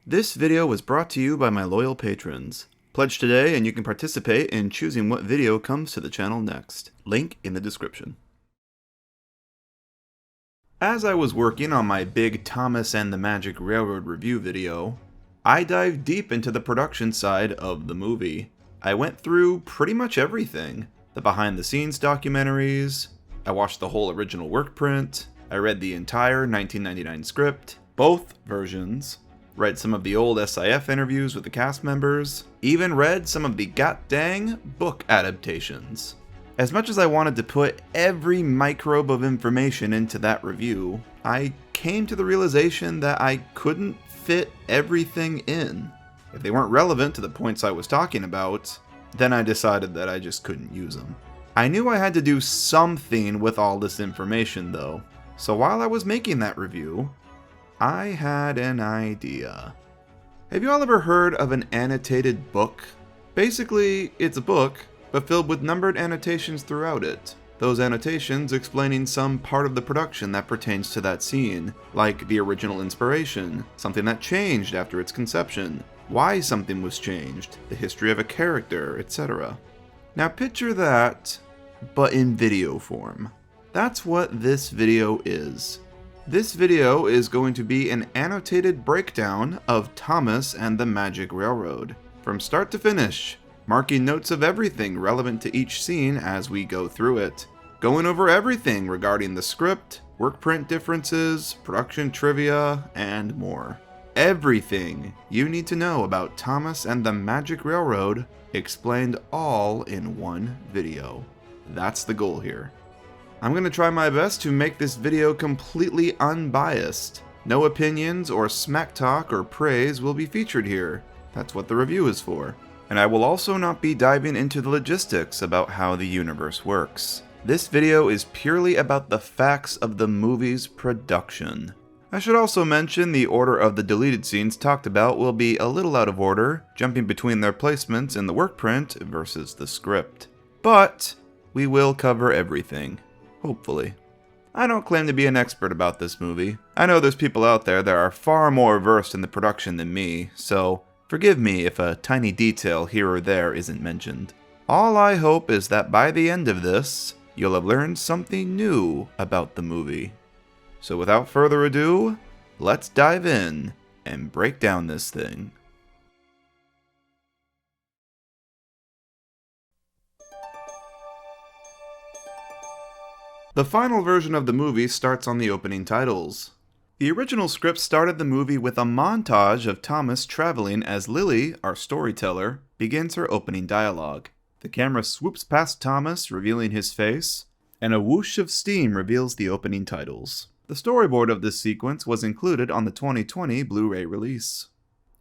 This video was brought to you by my loyal patrons. Pledge today and you can participate in choosing what video comes to the channel next. Link in the description. As I was working on my big Thomas and the Magic Railroad review video, I dived deep into the production side of the movie. I went through pretty much everything. The behind the scenes documentaries, I watched the whole original work print, I read the entire 1999 script, both versions, read some of the old SIF interviews with the cast members, even read some of the god-dang book adaptations. As much as I wanted to put every microbe of information into that review, I came to the realization that I couldn't fit everything in. If they weren't relevant to the points I was talking about, then I decided that I just couldn't use them. I knew I had to do something with all this information though, so while I was making that review, I had an idea. Have you all ever heard of an annotated book? Basically, it's a book, but filled with numbered annotations throughout it. Those annotations explaining some part of the production that pertains to that scene, like the original inspiration, something that changed after its conception, why something was changed, the history of a character, etc. Now picture that, but in video form. That's what this video is. This video is going to be an annotated breakdown of Thomas and the Magic Railroad, from start to finish, marking notes of everything relevant to each scene as we go through it, going over everything regarding the script, work print differences, production trivia, and more. Everything you need to know about Thomas and the Magic Railroad explained all in one video. That's the goal here. I'm going to try my best to make this video completely unbiased. No opinions or smack talk or praise will be featured here. That's what the review is for. And I will also not be diving into the logistics about how the universe works. This video is purely about the facts of the movie's production. I should also mention the order of the deleted scenes talked about will be a little out of order, jumping between their placements in the work print versus the script. But we will cover everything. Hopefully. I don't claim to be an expert about this movie. I know there's people out there that are far more versed in the production than me, so forgive me if a tiny detail here or there isn't mentioned. All I hope is that by the end of this, you'll have learned something new about the movie. So without further ado, let's dive in and break down this thing. The final version of the movie starts on the opening titles. The original script started the movie with a montage of Thomas traveling as Lily, our storyteller, begins her opening dialogue. The camera swoops past Thomas, revealing his face, and a whoosh of steam reveals the opening titles. The storyboard of this sequence was included on the 2020 Blu-ray release.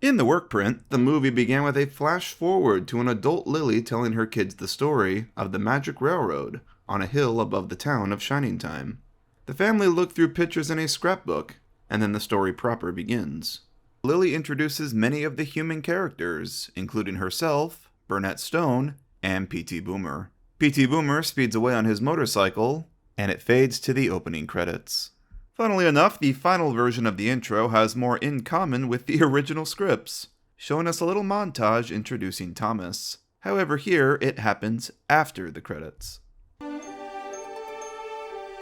In the work print, the movie began with a flash forward to an adult Lily telling her kids the story of the Magic Railroad on a hill above the town of Shining Time. The family look through pictures in a scrapbook, and then the story proper begins. Lily introduces many of the human characters, including herself, Burnett Stone, and P.T. Boomer. P.T. Boomer speeds away on his motorcycle, and it fades to the opening credits. Funnily enough, the final version of the intro has more in common with the original scripts, showing us a little montage introducing Thomas. However, here it happens after the credits.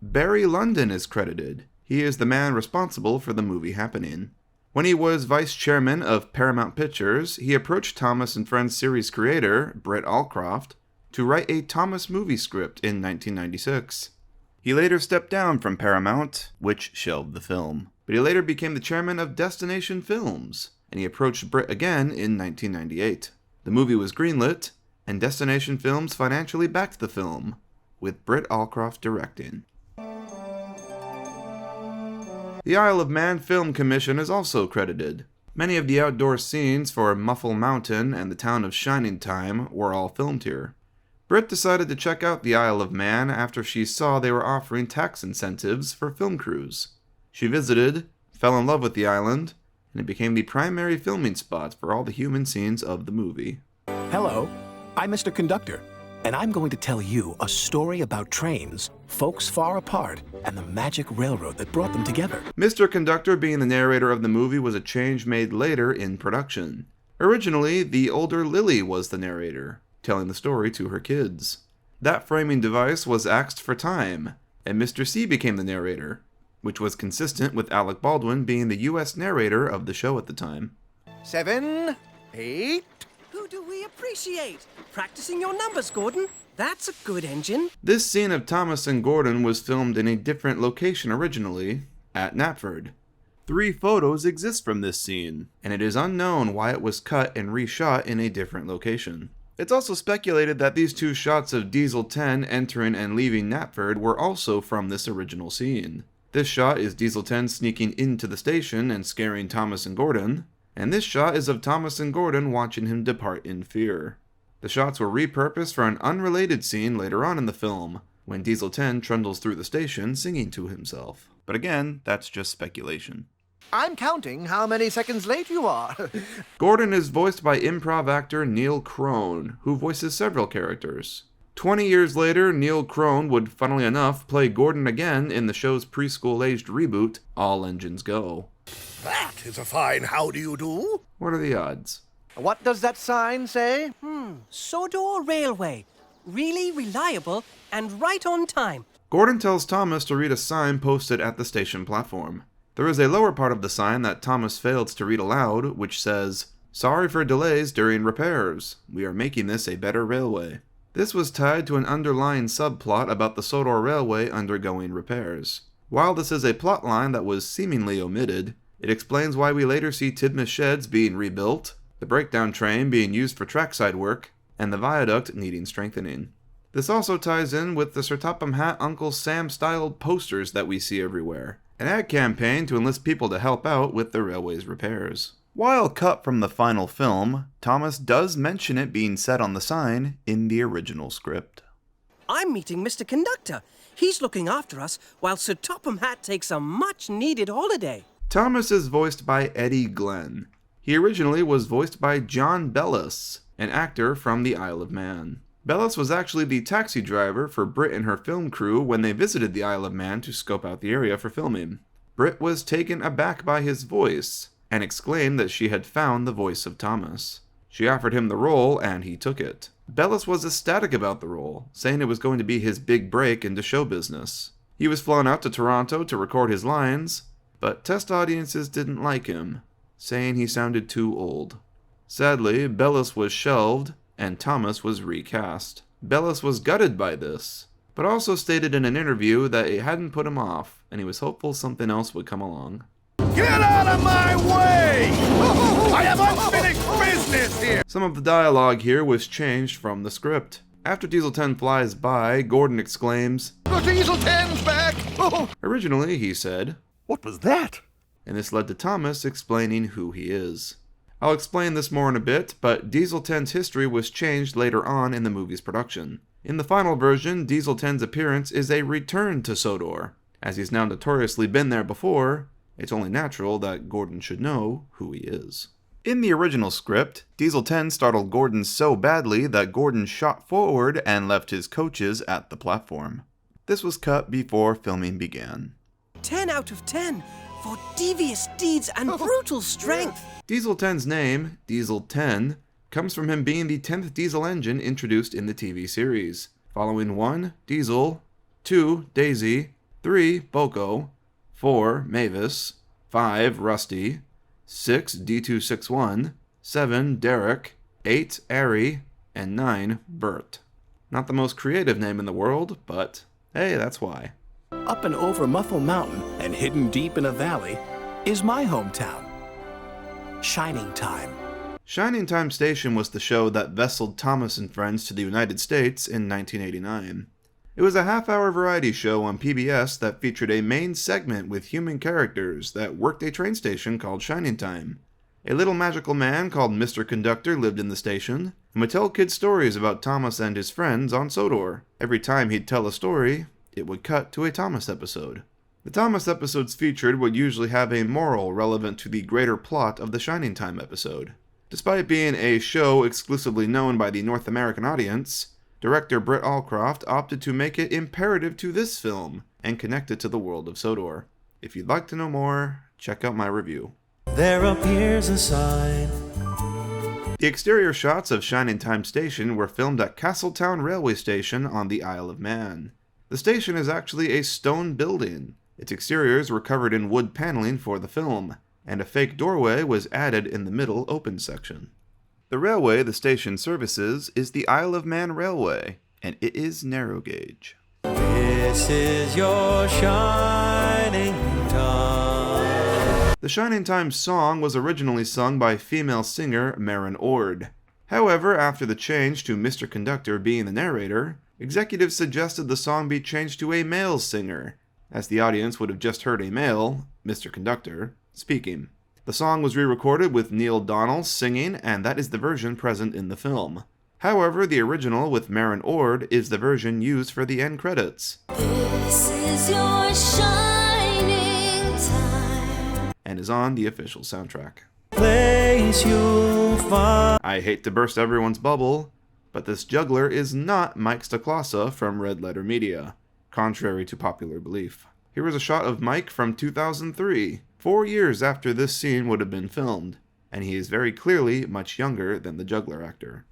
Barry London is credited. He is the man responsible for the movie happening. When he was vice chairman of Paramount Pictures, he approached Thomas and Friends series creator, Brett Allcroft, to write a Thomas movie script in 1996. He later stepped down from Paramount, which shelved the film. But he later became the chairman of Destination Films, and he approached Brett again in 1998. The movie was greenlit, and Destination Films financially backed the film, with Brett Allcroft directing. The Isle of Man Film Commission is also credited. Many of the outdoor scenes for Muffle Mountain and the town of Shining Time were all filmed here. Britt decided to check out the Isle of Man after she saw they were offering tax incentives for film crews. She visited, fell in love with the island, and it became the primary filming spot for all the human scenes of the movie. Hello, I'm Mr. Conductor. and I'm going to tell you a story about trains, folks far apart, and the magic railroad that brought them together. Mr. Conductor being the narrator of the movie was a change made later in production. Originally, the older Lily was the narrator, telling the story to her kids. That framing device was axed for time, and Mr. C became the narrator, which was consistent with Alec Baldwin being the US narrator of the show at the time. 7, 8... Who do we appreciate? Practicing your numbers, Gordon. That's a good engine. This scene of Thomas and Gordon was filmed in a different location originally, at Knapford. 3 photos exist from this scene, and it is unknown why it was cut and reshot in a different location. It's also speculated that these 2 shots of Diesel 10 entering and leaving Knapford were also from this original scene. This shot is Diesel 10 sneaking into the station and scaring Thomas and Gordon, and this shot is of Thomas and Gordon watching him depart in fear. The shots were repurposed for an unrelated scene later on in the film, when Diesel 10 trundles through the station singing to himself. But again, that's just speculation. I'm counting how many seconds late you are. Gordon is voiced by improv actor Neil Crone, who voices several characters. 20 years later, Neil Crone would, funnily enough, play Gordon again in the show's preschool-aged reboot, All Engines Go. That is a fine how do you do. What are the odds? What does that sign say? Sodor Railway. Really reliable and right on time. Gordon tells Thomas to read a sign posted at the station platform. There is a lower part of the sign that Thomas fails to read aloud, which says, "Sorry for delays during repairs. We are making this a better railway." This was tied to an underlying subplot about the Sodor Railway undergoing repairs. While this is a plot line that was seemingly omitted, it explains why we later see Tidmouth sheds being rebuilt, the breakdown train being used for trackside work, and the viaduct needing strengthening. This also ties in with the Sir Topham Hatt Uncle Sam-styled posters that we see everywhere, an ad campaign to enlist people to help out with the railway's repairs. While cut from the final film, Thomas does mention it being said on the sign in the original script. I'm meeting Mr. Conductor. He's looking after us while Sir Topham Hatt takes a much-needed holiday. Thomas is voiced by Eddie Glenn. He originally was voiced by John Bellis, an actor from the Isle of Man. Bellis was actually the taxi driver for Britt and her film crew when they visited the Isle of Man to scope out the area for filming. Britt was taken aback by his voice, and exclaimed that she had found the voice of Thomas. She offered him the role, and he took it. Bellis was ecstatic about the role, saying it was going to be his big break into show business. He was flown out to Toronto to record his lines, but test audiences didn't like him, saying he sounded too old. Sadly, Bellis was shelved, and Thomas was recast. Bellis was gutted by this, but also stated in an interview that it hadn't put him off, and he was hopeful something else would come along. Get out of my way! I have unfinished business here! Some of the dialogue here was changed from the script. After Diesel 10 flies by, Gordon exclaims, The Diesel 10's back! Originally, he said, What was that? and this led to Thomas explaining who he is. I'll explain this more in a bit, but Diesel 10's history was changed later on in the movie's production. In the final version, Diesel 10's appearance is a return to Sodor. As he's now notoriously been there before, it's only natural that Gordon should know who he is. In the original script, Diesel 10 startled Gordon so badly that Gordon shot forward and left his coaches at the platform. This was cut before filming began. 10 out of 10 for devious deeds and brutal strength. Diesel 10's name, Diesel 10, comes from him being the 10th diesel engine introduced in the TV series, following 1, Diesel, 2, Daisy, 3, Boko, 4, Mavis, 5, Rusty, 6, D261, 7, Derek, 8, Ari, and 9, Bert. Not the most creative name in the world, but hey, that's why. Up and over Muffle Mountain and hidden deep in a valley is my hometown, Shining Time. Shining Time Station was the show that vesseled Thomas and Friends to the United States in 1989. It was a half-hour variety show on PBS that featured a main segment with human characters that worked a train station called Shining Time. A little magical man called Mr. Conductor lived in the station, and would tell kids stories about Thomas and his friends on Sodor. Every time he'd tell a story, it would cut to a Thomas episode. The Thomas episodes featured would usually have a moral relevant to the greater plot of the Shining Time episode. Despite being a show exclusively known by the North American audience, Director Brett Allcroft opted to make it imperative to this film and connect it to the world of Sodor. If you'd like to know more, check out my review. There appears a sign. The exterior shots of Shining Time Station were filmed at Castletown Railway Station on the Isle of Man. The station is actually a stone building. Its exteriors were covered in wood paneling for the film, and a fake doorway was added in the middle open section. The railway the station services is the Isle of Man Railway, and it is narrow gauge. This is your shining time. The Shining Time song was originally sung by female singer Maren Ord. However, after the change to Mr. Conductor being the narrator, executives suggested the song be changed to a male singer, as the audience would have just heard a male, Mr. Conductor, speaking. The song was re-recorded with Neil Donnell singing, and that is the version present in the film. However, the original with Maren Ord is the version used for the end credits. This is your shining time. And is on the official soundtrack. Place you'll find. I hate to burst everyone's bubble, but this juggler is not Mike Stacklasa from Red Letter Media, contrary to popular belief. Here is a shot of Mike from 2003, 4 years after this scene would have been filmed, and he is very clearly much younger than the juggler actor.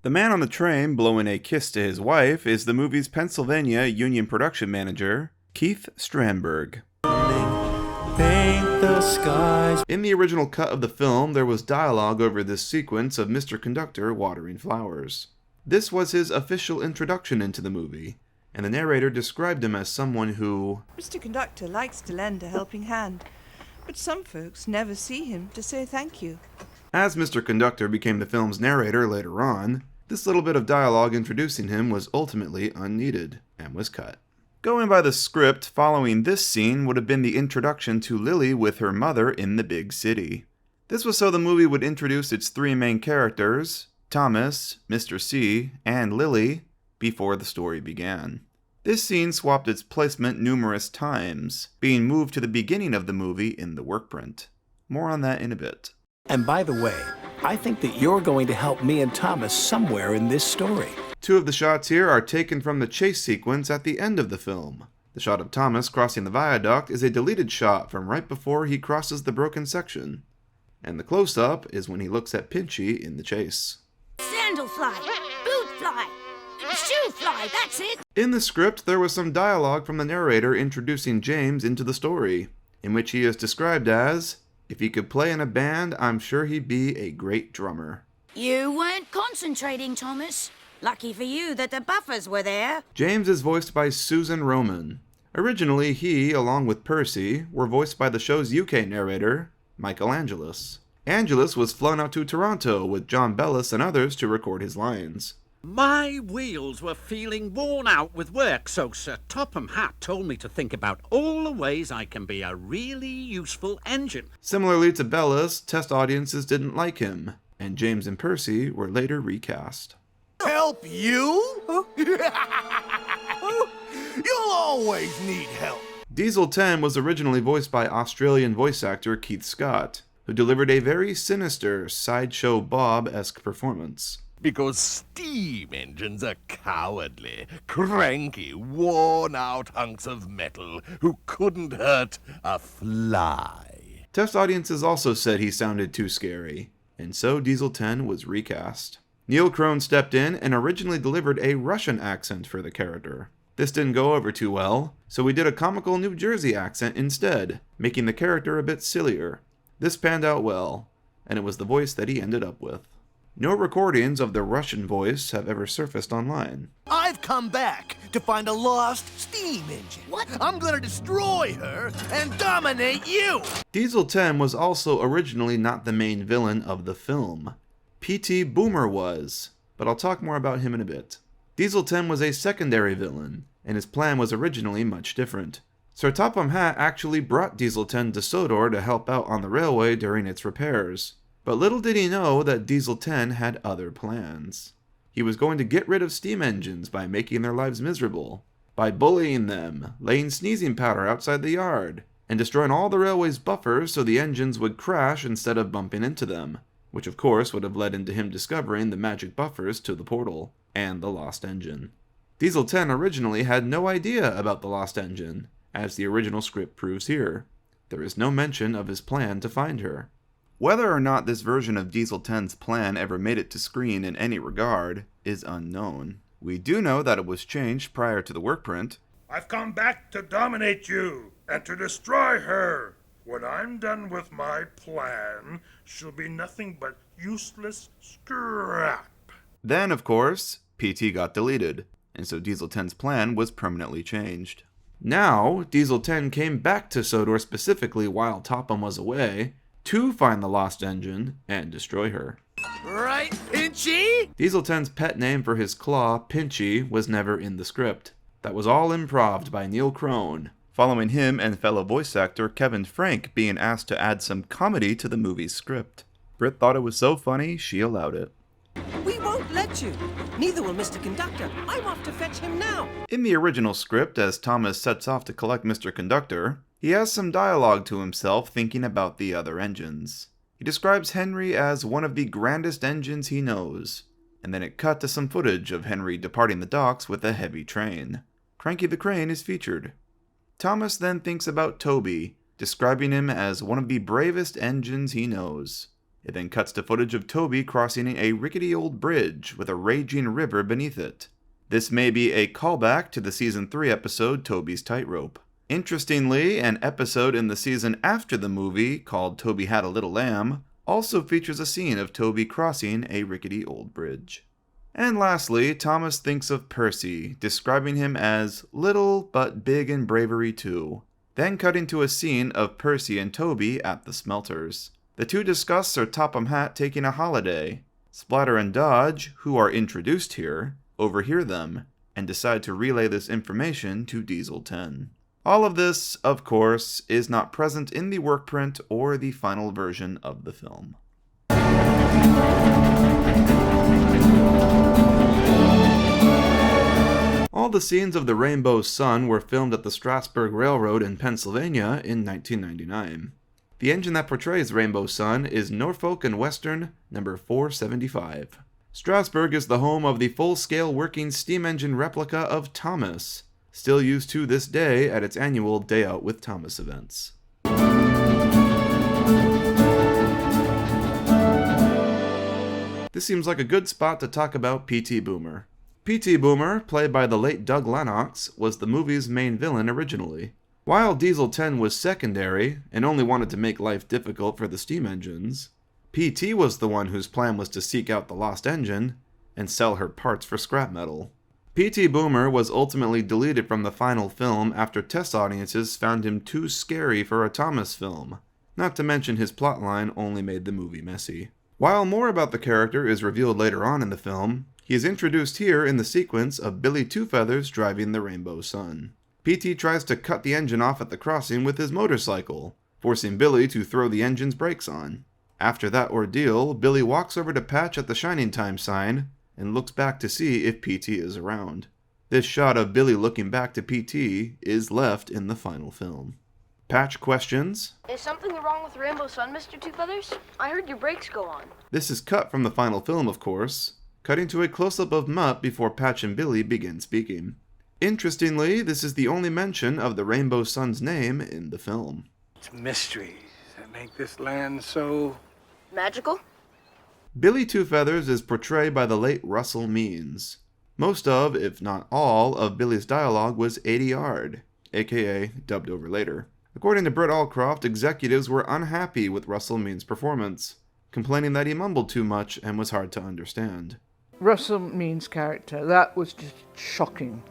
The man on the train blowing a kiss to his wife is the movie's Pennsylvania Union production manager, Keith Strandberg. Paint the skies. In the original cut of the film, there was dialogue over this sequence of Mr. Conductor watering flowers. This was his official introduction into the movie, and the narrator described him as someone who... Mr. Conductor likes to lend a helping hand, but some folks never see him to say thank you. As Mr. Conductor became the film's narrator later on, this little bit of dialogue introducing him was ultimately unneeded, and was cut. Going by the script, following this scene would have been the introduction to Lily with her mother in the big city. This was so the movie would introduce its three main characters, Thomas, Mr. C, and Lily, before the story began. This scene swapped its placement numerous times, being moved to the beginning of the movie in the workprint. More on that in a bit. And by the way, I think that you're going to help me and Thomas somewhere in this story. Two of the shots here are taken from the chase sequence at the end of the film. The shot of Thomas crossing the viaduct is a deleted shot from right before he crosses the broken section. And the close-up is when he looks at Pinchy in the chase. Sandal fly, boot fly, shoe fly, that's it. In the script, there was some dialogue from the narrator introducing James into the story, in which he is described as, if he could play in a band, I'm sure he'd be a great drummer. You weren't concentrating, Thomas. Lucky for you that the buffers were there. James is voiced by Susan Roman. Originally, he, along with Percy, were voiced by the show's UK narrator, Michael Angelis. Angelis was flown out to Toronto with John Bellis and others to record his lines. My wheels were feeling worn out with work, so Sir Topham Hatt told me to think about all the ways I can be a really useful engine. Similarly to Bellis, test audiences didn't like him, and James and Percy were later recast. Help you? You'll always need help. Diesel 10 was originally voiced by Australian voice actor Keith Scott, who delivered a very sinister Sideshow Bob-esque performance. Because steam engines are cowardly, cranky, worn-out hunks of metal who couldn't hurt a fly. Test audiences also said he sounded too scary, and so Diesel 10 was recast. Neil Crone stepped in and originally delivered a Russian accent for the character. This didn't go over too well, so we did a comical New Jersey accent instead, making the character a bit sillier. This panned out well, and it was the voice that he ended up with. No recordings of the Russian voice have ever surfaced online. I've come back to find a lost steam engine. What? I'm gonna destroy her and dominate you! Diesel 10 was also originally not the main villain of the film. P.T. Boomer was, but I'll talk more about him in a bit. Diesel 10 was a secondary villain, and his plan was originally much different. Sir Topham Hatt actually brought Diesel 10 to Sodor to help out on the railway during its repairs. But little did he know that Diesel 10 had other plans. He was going to get rid of steam engines by making their lives miserable, by bullying them, laying sneezing powder outside the yard, and destroying all the railway's buffers so the engines would crash instead of bumping into them, which of course would have led into him discovering the magic buffers to the portal and the lost engine. Diesel 10 originally had no idea about the lost engine, as the original script proves here. There is no mention of his plan to find her. Whether or not this version of Diesel 10's plan ever made it to screen in any regard is unknown. We do know that it was changed prior to the work print. I've come back to dominate you and to destroy her. When I'm done with my plan, she'll be nothing but useless scrap. Then, of course, PT got deleted, and so Diesel 10's plan was permanently changed. Now, Diesel 10 came back to Sodor specifically while Topham was away to find the lost engine and destroy her. Right, Pinchy? Diesel 10's pet name for his claw, Pinchy, was never in the script. That was all improv'd by Neil Crone, following him and fellow voice actor Kevin Frank being asked to add some comedy to the movie's script. Britt thought it was so funny, she allowed it. We won't let you. Neither will Mr. Conductor. I'm off to fetch him now. In the original script, as Thomas sets off to collect Mr. Conductor, he has some dialogue to himself thinking about the other engines. He describes Henry as one of the grandest engines he knows, and then it cut to some footage of Henry departing the docks with a heavy train. Cranky the Crane is featured. Thomas then thinks about Toby, describing him as one of the bravest engines he knows. It then cuts to footage of Toby crossing a rickety old bridge with a raging river beneath it. This may be a callback to the Season 3 episode Toby's Tightrope. Interestingly, an episode in the season after the movie, called Toby Had a Little Lamb, also features a scene of Toby crossing a rickety old bridge. And lastly, Thomas thinks of Percy, describing him as little but big in bravery too. Then cutting to a scene of Percy and Toby at the smelters. The two discuss Sir Topham Hatt taking a holiday. Splatter and Dodge, who are introduced here, overhear them, and decide to relay this information to Diesel 10. All of this, of course, is not present in the work print or the final version of the film. All the scenes of the Rainbow Sun were filmed at the Strasburg Railroad in Pennsylvania in 1999. The engine that portrays Rainbow Sun is Norfolk and Western number 475. Strasburg is the home of the full-scale working steam engine replica of Thomas, still used to this day at its annual Day Out with Thomas events. This seems like a good spot to talk about P.T. Boomer. P.T. Boomer, played by the late Doug Lennox, was the movie's main villain originally. While Diesel 10 was secondary, and only wanted to make life difficult for the steam engines, P.T. was the one whose plan was to seek out the lost engine and sell her parts for scrap metal. P.T. Boomer was ultimately deleted from the final film after test audiences found him too scary for a Thomas film, not to mention his plotline only made the movie messy. While more about the character is revealed later on in the film, he is introduced here in the sequence of Billy Two Feathers driving the Rainbow Sun. P.T. tries to cut the engine off at the crossing with his motorcycle, forcing Billy to throw the engine's brakes on. After that ordeal, Billy walks over to Patch at the Shining Time sign and looks back to see if P.T. is around. This shot of Billy looking back to P.T. is left in the final film. Patch questions, "Is something wrong with Rainbow Sun, Mr. Two Feathers? I heard your brakes go on." This is cut from the final film, of course, cutting to a close-up of Mutt before Patch and Billy begin speaking. Interestingly, this is the only mention of the Rainbow Sun's name in the film. It's mysteries that make this land so... magical? Billy Two Feathers is portrayed by the late Russell Means. Most of, if not all, of Billy's dialogue was ADR'd, aka dubbed over later. According to Britt Allcroft, executives were unhappy with Russell Means' performance, complaining that he mumbled too much and was hard to understand. Russell Means' character, that was just shocking.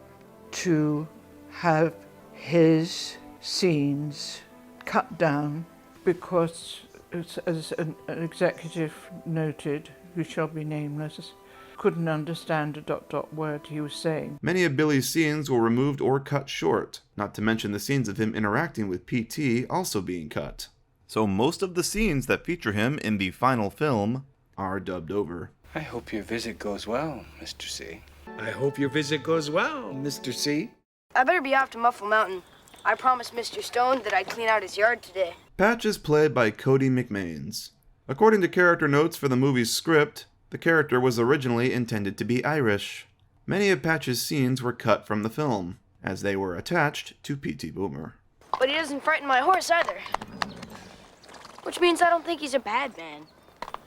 To have his scenes cut down because, as an executive noted, who shall be nameless, couldn't understand a ... word he was saying. Many of Billy's scenes were removed or cut short, not to mention the scenes of him interacting with P.T. also being cut. So most of the scenes that feature him in the final film are dubbed over. I hope your visit goes well, Mr. C. I hope your visit goes well, Mr. C. I better be off to Muffle Mountain. I promised Mr. Stone that I'd clean out his yard today. Patch is played by Cody McMains. According to character notes for the movie's script, the character was originally intended to be Irish. Many of Patch's scenes were cut from the film, as they were attached to P.T. Boomer. But he doesn't frighten my horse either. Which means I don't think he's a bad man.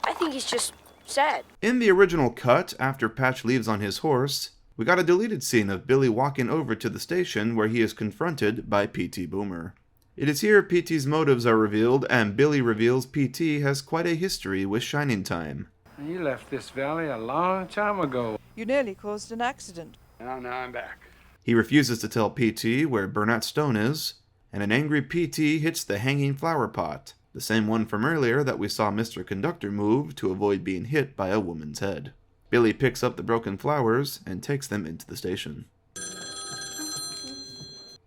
I think he's just sad. In the original cut, after Patch leaves on his horse, we got a deleted scene of Billy walking over to the station where he is confronted by P.T. Boomer. It is here P.T.'s motives are revealed, and Billy reveals P.T. has quite a history with Shining Time. You left this valley a long time ago. You nearly caused an accident. Now I'm back. He refuses to tell P.T. where Burnett Stone is, and an angry P.T. hits the hanging flower pot, the same one from earlier that we saw Mr. Conductor move to avoid being hit by a woman's head. Billy picks up the broken flowers and takes them into the station.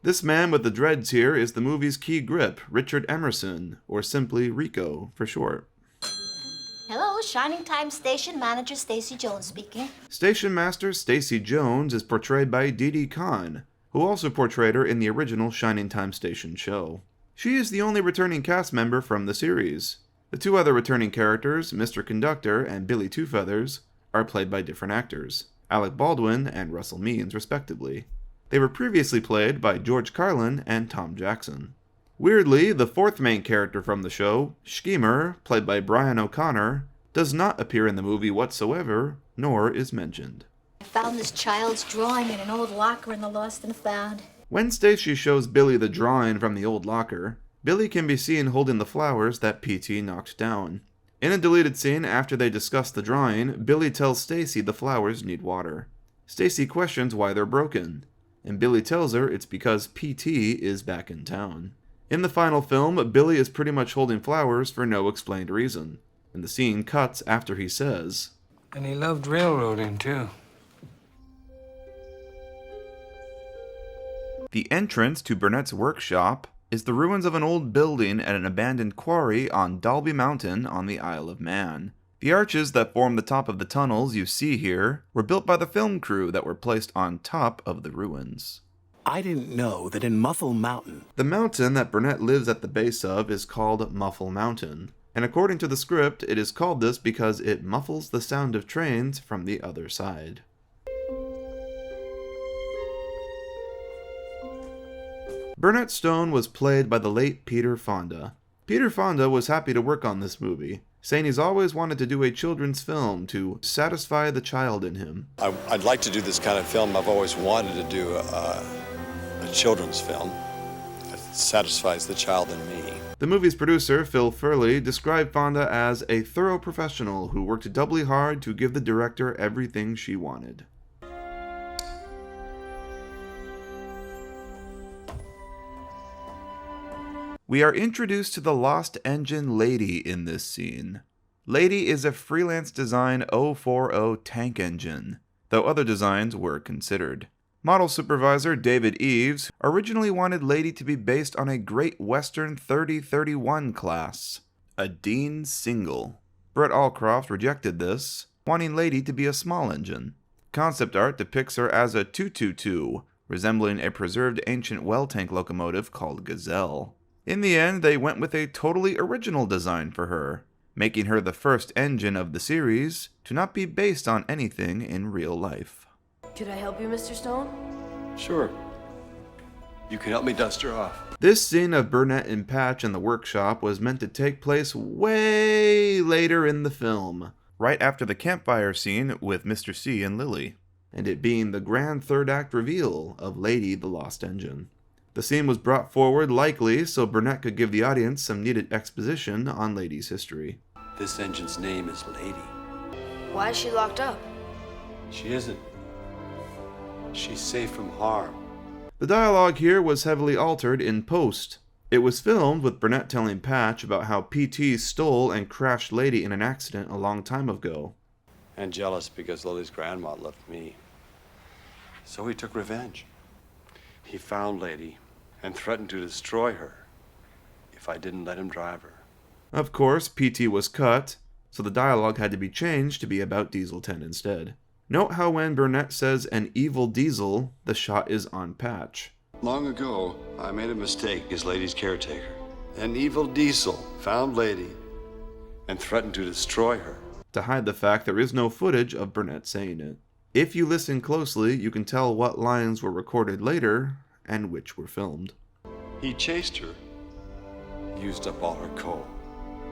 This man with the dreads here is the movie's key grip, Richard Emerson, or simply Rico for short. Hello, Shining Time Station Manager Stacy Jones speaking. Station Master Stacy Jones is portrayed by Dee Dee Khan, who also portrayed her in the original Shining Time Station show. She is the only returning cast member from the series. The two other returning characters, Mr. Conductor and Billy Two Feathers, are played by different actors, Alec Baldwin and Russell Means respectively. They were previously played by George Carlin and Tom Jackson. Weirdly, the fourth main character from the show, Schemer, played by Brian O'Connor, does not appear in the movie whatsoever, nor is mentioned. I found this child's drawing in an old locker in the Lost and Found. When Stacy shows Billy the drawing from the old locker, Billy can be seen holding the flowers that P.T. knocked down. In a deleted scene after they discuss the drawing, Billy tells Stacy the flowers need water. Stacy questions why they're broken, and Billy tells her it's because P.T. is back in town. In the final film, Billy is pretty much holding flowers for no explained reason, and the scene cuts after he says, And he loved railroading, too. The entrance to Burnett's workshop is the ruins of an old building at an abandoned quarry on Dalby Mountain on the Isle of Man. The arches that form the top of the tunnels you see here were built by the film crew that were placed on top of the ruins. I didn't know that in Muffle Mountain... The mountain that Burnett lives at the base of is called Muffle Mountain, and according to the script, it is called this because it muffles the sound of trains from the other side. Burnett Stone was played by the late Peter Fonda. Peter Fonda was happy to work on this movie, saying he's always wanted to do a children's film to satisfy the child in him. I'd like to do this kind of film. I've always wanted to do a children's film that satisfies the child in me. The movie's producer, Phil Furley, described Fonda as a thorough professional who worked doubly hard to give the director everything she wanted. We are introduced to the Lost Engine Lady in this scene. Lady is a freelance design 040 tank engine, though other designs were considered. Model supervisor David Eves originally wanted Lady to be based on a Great Western 3031 class, a Dean single. Brett Allcroft rejected this, wanting Lady to be a small engine. Concept art depicts her as a 222, resembling a preserved ancient well tank locomotive called Gazelle. In the end, they went with a totally original design for her, making her the first engine of the series to not be based on anything in real life. Could I help you, Mr. Stone? Sure. You can help me dust her off. This scene of Burnett and Patch in the workshop was meant to take place way later in the film, right after the campfire scene with Mr. C and Lily, and it being the grand third act reveal of Lady the Lost Engine. The scene was brought forward likely so Burnett could give the audience some needed exposition on Lady's history. This engine's name is Lady. Why is she locked up? She isn't. She's safe from harm. The dialogue here was heavily altered in post. It was filmed with Burnett telling Patch about how P.T. stole and crashed Lady in an accident a long time ago. And jealous because Lily's grandma left me. So he took revenge. He found Lady and threatened to destroy her if I didn't let him drive her. Of course, P.T. was cut, so the dialogue had to be changed to be about Diesel 10 instead. Note how when Burnett says an evil diesel, the shot is on Patch. Long ago, I made a mistake as Lady's caretaker. An evil diesel found Lady and threatened to destroy her. To hide the fact there is no footage of Burnett saying it. If you listen closely, you can tell what lines were recorded later and which were filmed. He chased her, used up all her coal.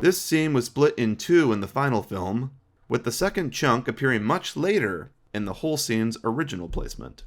This scene was split in two in the final film, with the second chunk appearing much later in the whole scene's original placement.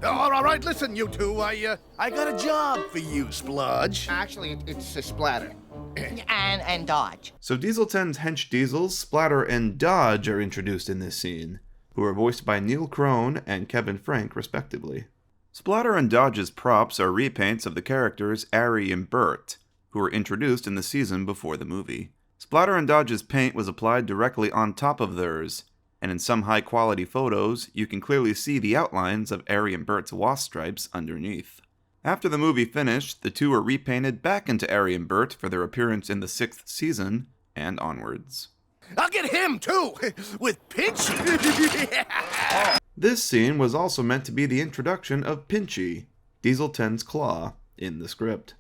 All right, listen, you two. I got a job for you, Spludge. Actually, it's a Splatter. and Dodge. So Diesel 10's hench Diesels, Splatter, and Dodge are introduced in this scene, who are voiced by Neil Crone and Kevin Frank, respectively. Splatter and Dodge's props are repaints of the characters Ari and Bert, who were introduced in the season before the movie. Splatter and Dodge's paint was applied directly on top of theirs, and in some high-quality photos, you can clearly see the outlines of Ari and Bert's wasp stripes underneath. After the movie finished, the two were repainted back into Ari and Bert for their appearance in the 6th season and onwards. I'll get him, too, with Pinchy. This scene was also meant to be the introduction of Pinchy, Diesel 10's claw, in the script.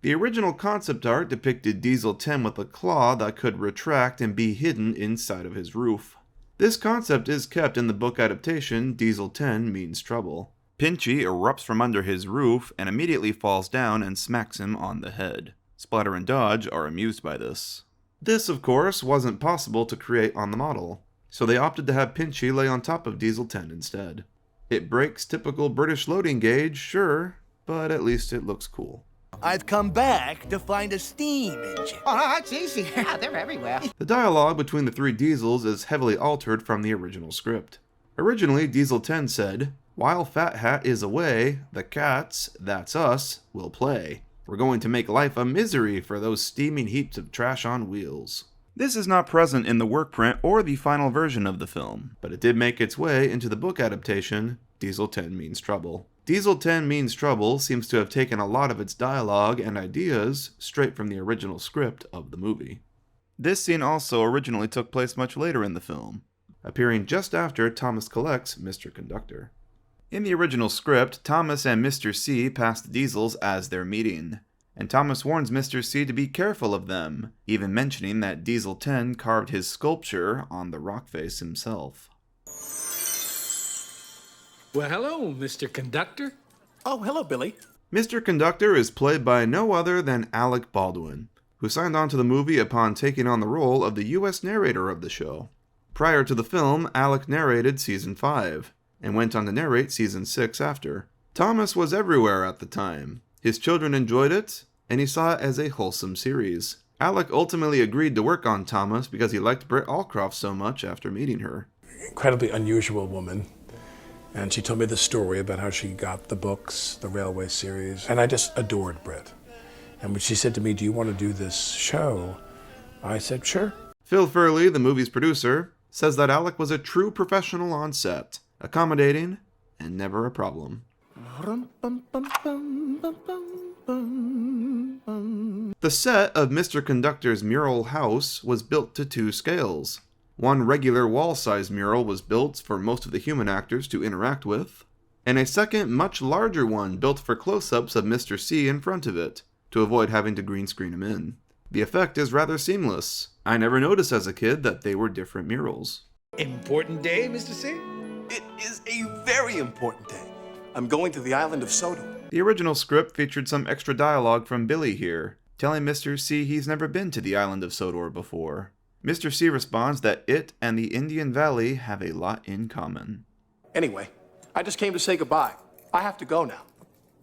The original concept art depicted Diesel 10 with a claw that could retract and be hidden inside of his roof. This concept is kept in the book adaptation Diesel 10 Means Trouble. Pinchy erupts from under his roof and immediately falls down and smacks him on the head. Splatter and Dodge are amused by this. This, of course, wasn't possible to create on the model, so they opted to have Pinchy lay on top of Diesel 10 instead. It breaks typical British loading gauge, sure, but at least it looks cool. I've come back to find a steam engine. Oh, that's easy. Yeah, they're everywhere. The dialogue between the three Diesels is heavily altered from the original script. Originally, Diesel 10 said, "While Fat Hat is away, the cats, that's us, will play. We're going to make life a misery for those steaming heaps of trash on wheels." This is not present in the work print or the final version of the film, but it did make its way into the book adaptation, Diesel 10 Means Trouble. Diesel 10 Means Trouble seems to have taken a lot of its dialogue and ideas straight from the original script of the movie. This scene also originally took place much later in the film, appearing just after Thomas collects Mr. Conductor. In the original script, Thomas and Mr. C pass the Diesels as they're meeting, and Thomas warns Mr. C to be careful of them, even mentioning that Diesel 10 carved his sculpture on the rock face himself. Well, hello, Mr. Conductor. Oh, hello, Billy. Mr. Conductor is played by no other than Alec Baldwin, who signed on to the movie upon taking on the role of the U.S. narrator of the show. Prior to the film, Alec narrated Season 5, and went on to narrate Season 6 after. Thomas was everywhere at the time. His children enjoyed it, and he saw it as a wholesome series. Alec ultimately agreed to work on Thomas because he liked Britt Allcroft so much after meeting her. Incredibly unusual woman. And she told me the story about how she got the books, the Railway series, and I just adored Britt. And when she said to me, "Do you want to do this show?" I said, "Sure." Phil Furley, the movie's producer, says that Alec was a true professional on set, accommodating, and never a problem. The set of Mr. Conductor's mural house was built to 2 scales. One regular wall-size mural was built for most of the human actors to interact with, and a second, much larger one built for close-ups of Mr. C in front of it, to avoid having to green screen him in. The effect is rather seamless. I never noticed as a kid that they were different murals. Important day, Mr. C? It is a very important day. I'm going to the island of Sodor. The original script featured some extra dialogue from Billy here, telling Mr. C he's never been to the island of Sodor before. Mr. C responds that it and the Indian Valley have a lot in common. Anyway, I just came to say goodbye. I have to go now.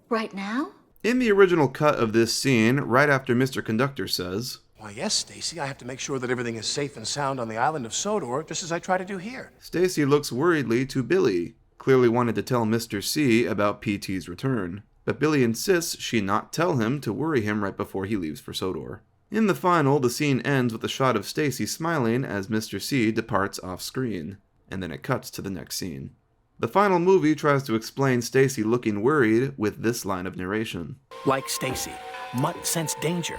Right now? In the original cut of this scene, right after Mr. Conductor says, Why, yes, Stacy, I have to make sure that everything is safe and sound on the island of Sodor, just as I try to do here. Stacy looks worriedly to Billy, clearly wanted to tell Mr. C about PT's return, but Billy insists she not tell him to worry him right before he leaves for Sodor. In the final, the scene ends with a shot of Stacy smiling as Mr. C departs off-screen, and then it cuts to the next scene. The final movie tries to explain Stacy looking worried with this line of narration. Like Stacy, Mutt sensed danger.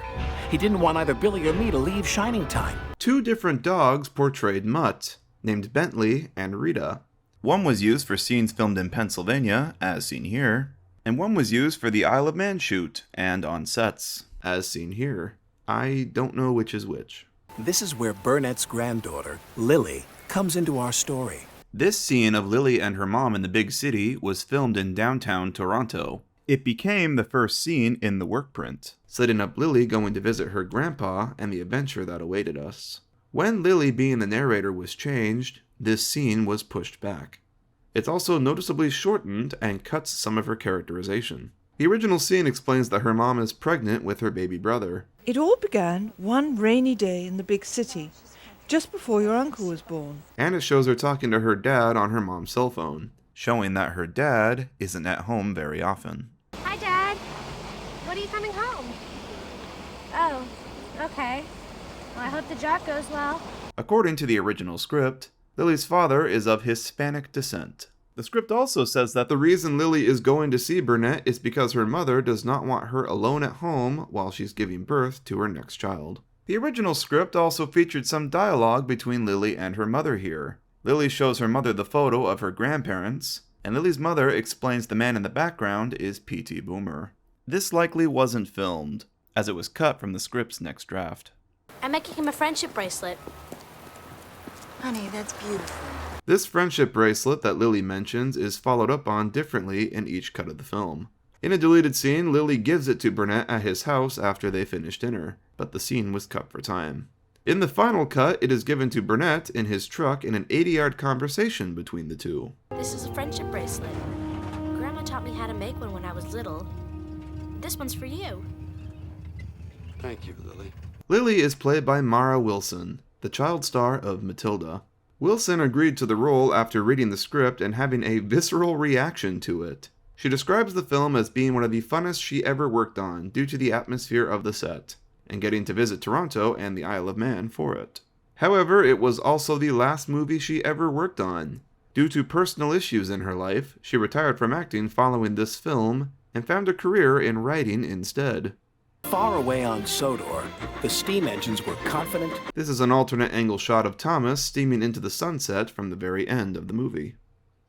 He didn't want either Billy or me to leave Shining Time. 2 different dogs portrayed Mutt, named Bentley and Rita. One was used for scenes filmed in Pennsylvania, as seen here, and one was used for the Isle of Man shoot and on sets, as seen here. I don't know which is which. This is where Burnett's granddaughter, Lily, comes into our story. This scene of Lily and her mom in the big city was filmed in downtown Toronto. It became the first scene in the work print, setting up Lily going to visit her grandpa and the adventure that awaited us. When Lily being the narrator was changed, this scene was pushed back. It's also noticeably shortened and cuts some of her characterization. The original scene explains that her mom is pregnant with her baby brother. It all began one rainy day in the big city, just before your uncle was born. And it shows her talking to her dad on her mom's cell phone, showing that her dad isn't at home very often. Hi, Dad. When are you coming home? Oh, okay. Well, I hope the job goes well. According to the original script, Lily's father is of Hispanic descent. The script also says that the reason Lily is going to see Burnett is because her mother does not want her alone at home while she's giving birth to her next child. The original script also featured some dialogue between Lily and her mother here. Lily shows her mother the photo of her grandparents, and Lily's mother explains the man in the background is P.T. Boomer. This likely wasn't filmed, as it was cut from the script's next draft. I'm making him a friendship bracelet. Honey, that's beautiful. This friendship bracelet that Lily mentions is followed up on differently in each cut of the film. In a deleted scene, Lily gives it to Burnett at his house after they finish dinner, but the scene was cut for time. In the final cut, it is given to Burnett in his truck in an 80-yard conversation between the two. This is a friendship bracelet. Grandma taught me how to make one when I was little. This one's for you. Thank you, Lily. Lily is played by Mara Wilson, the child star of Matilda. Wilson agreed to the role after reading the script and having a visceral reaction to it. She describes the film as being one of the funnest she ever worked on due to the atmosphere of the set, and getting to visit Toronto and the Isle of Man for it. However, it was also the last movie she ever worked on. Due to personal issues in her life, she retired from acting following this film and found a career in writing instead. Far away on Sodor, the steam engines were confident. This is an alternate angle shot of Thomas steaming into the sunset from the very end of the movie.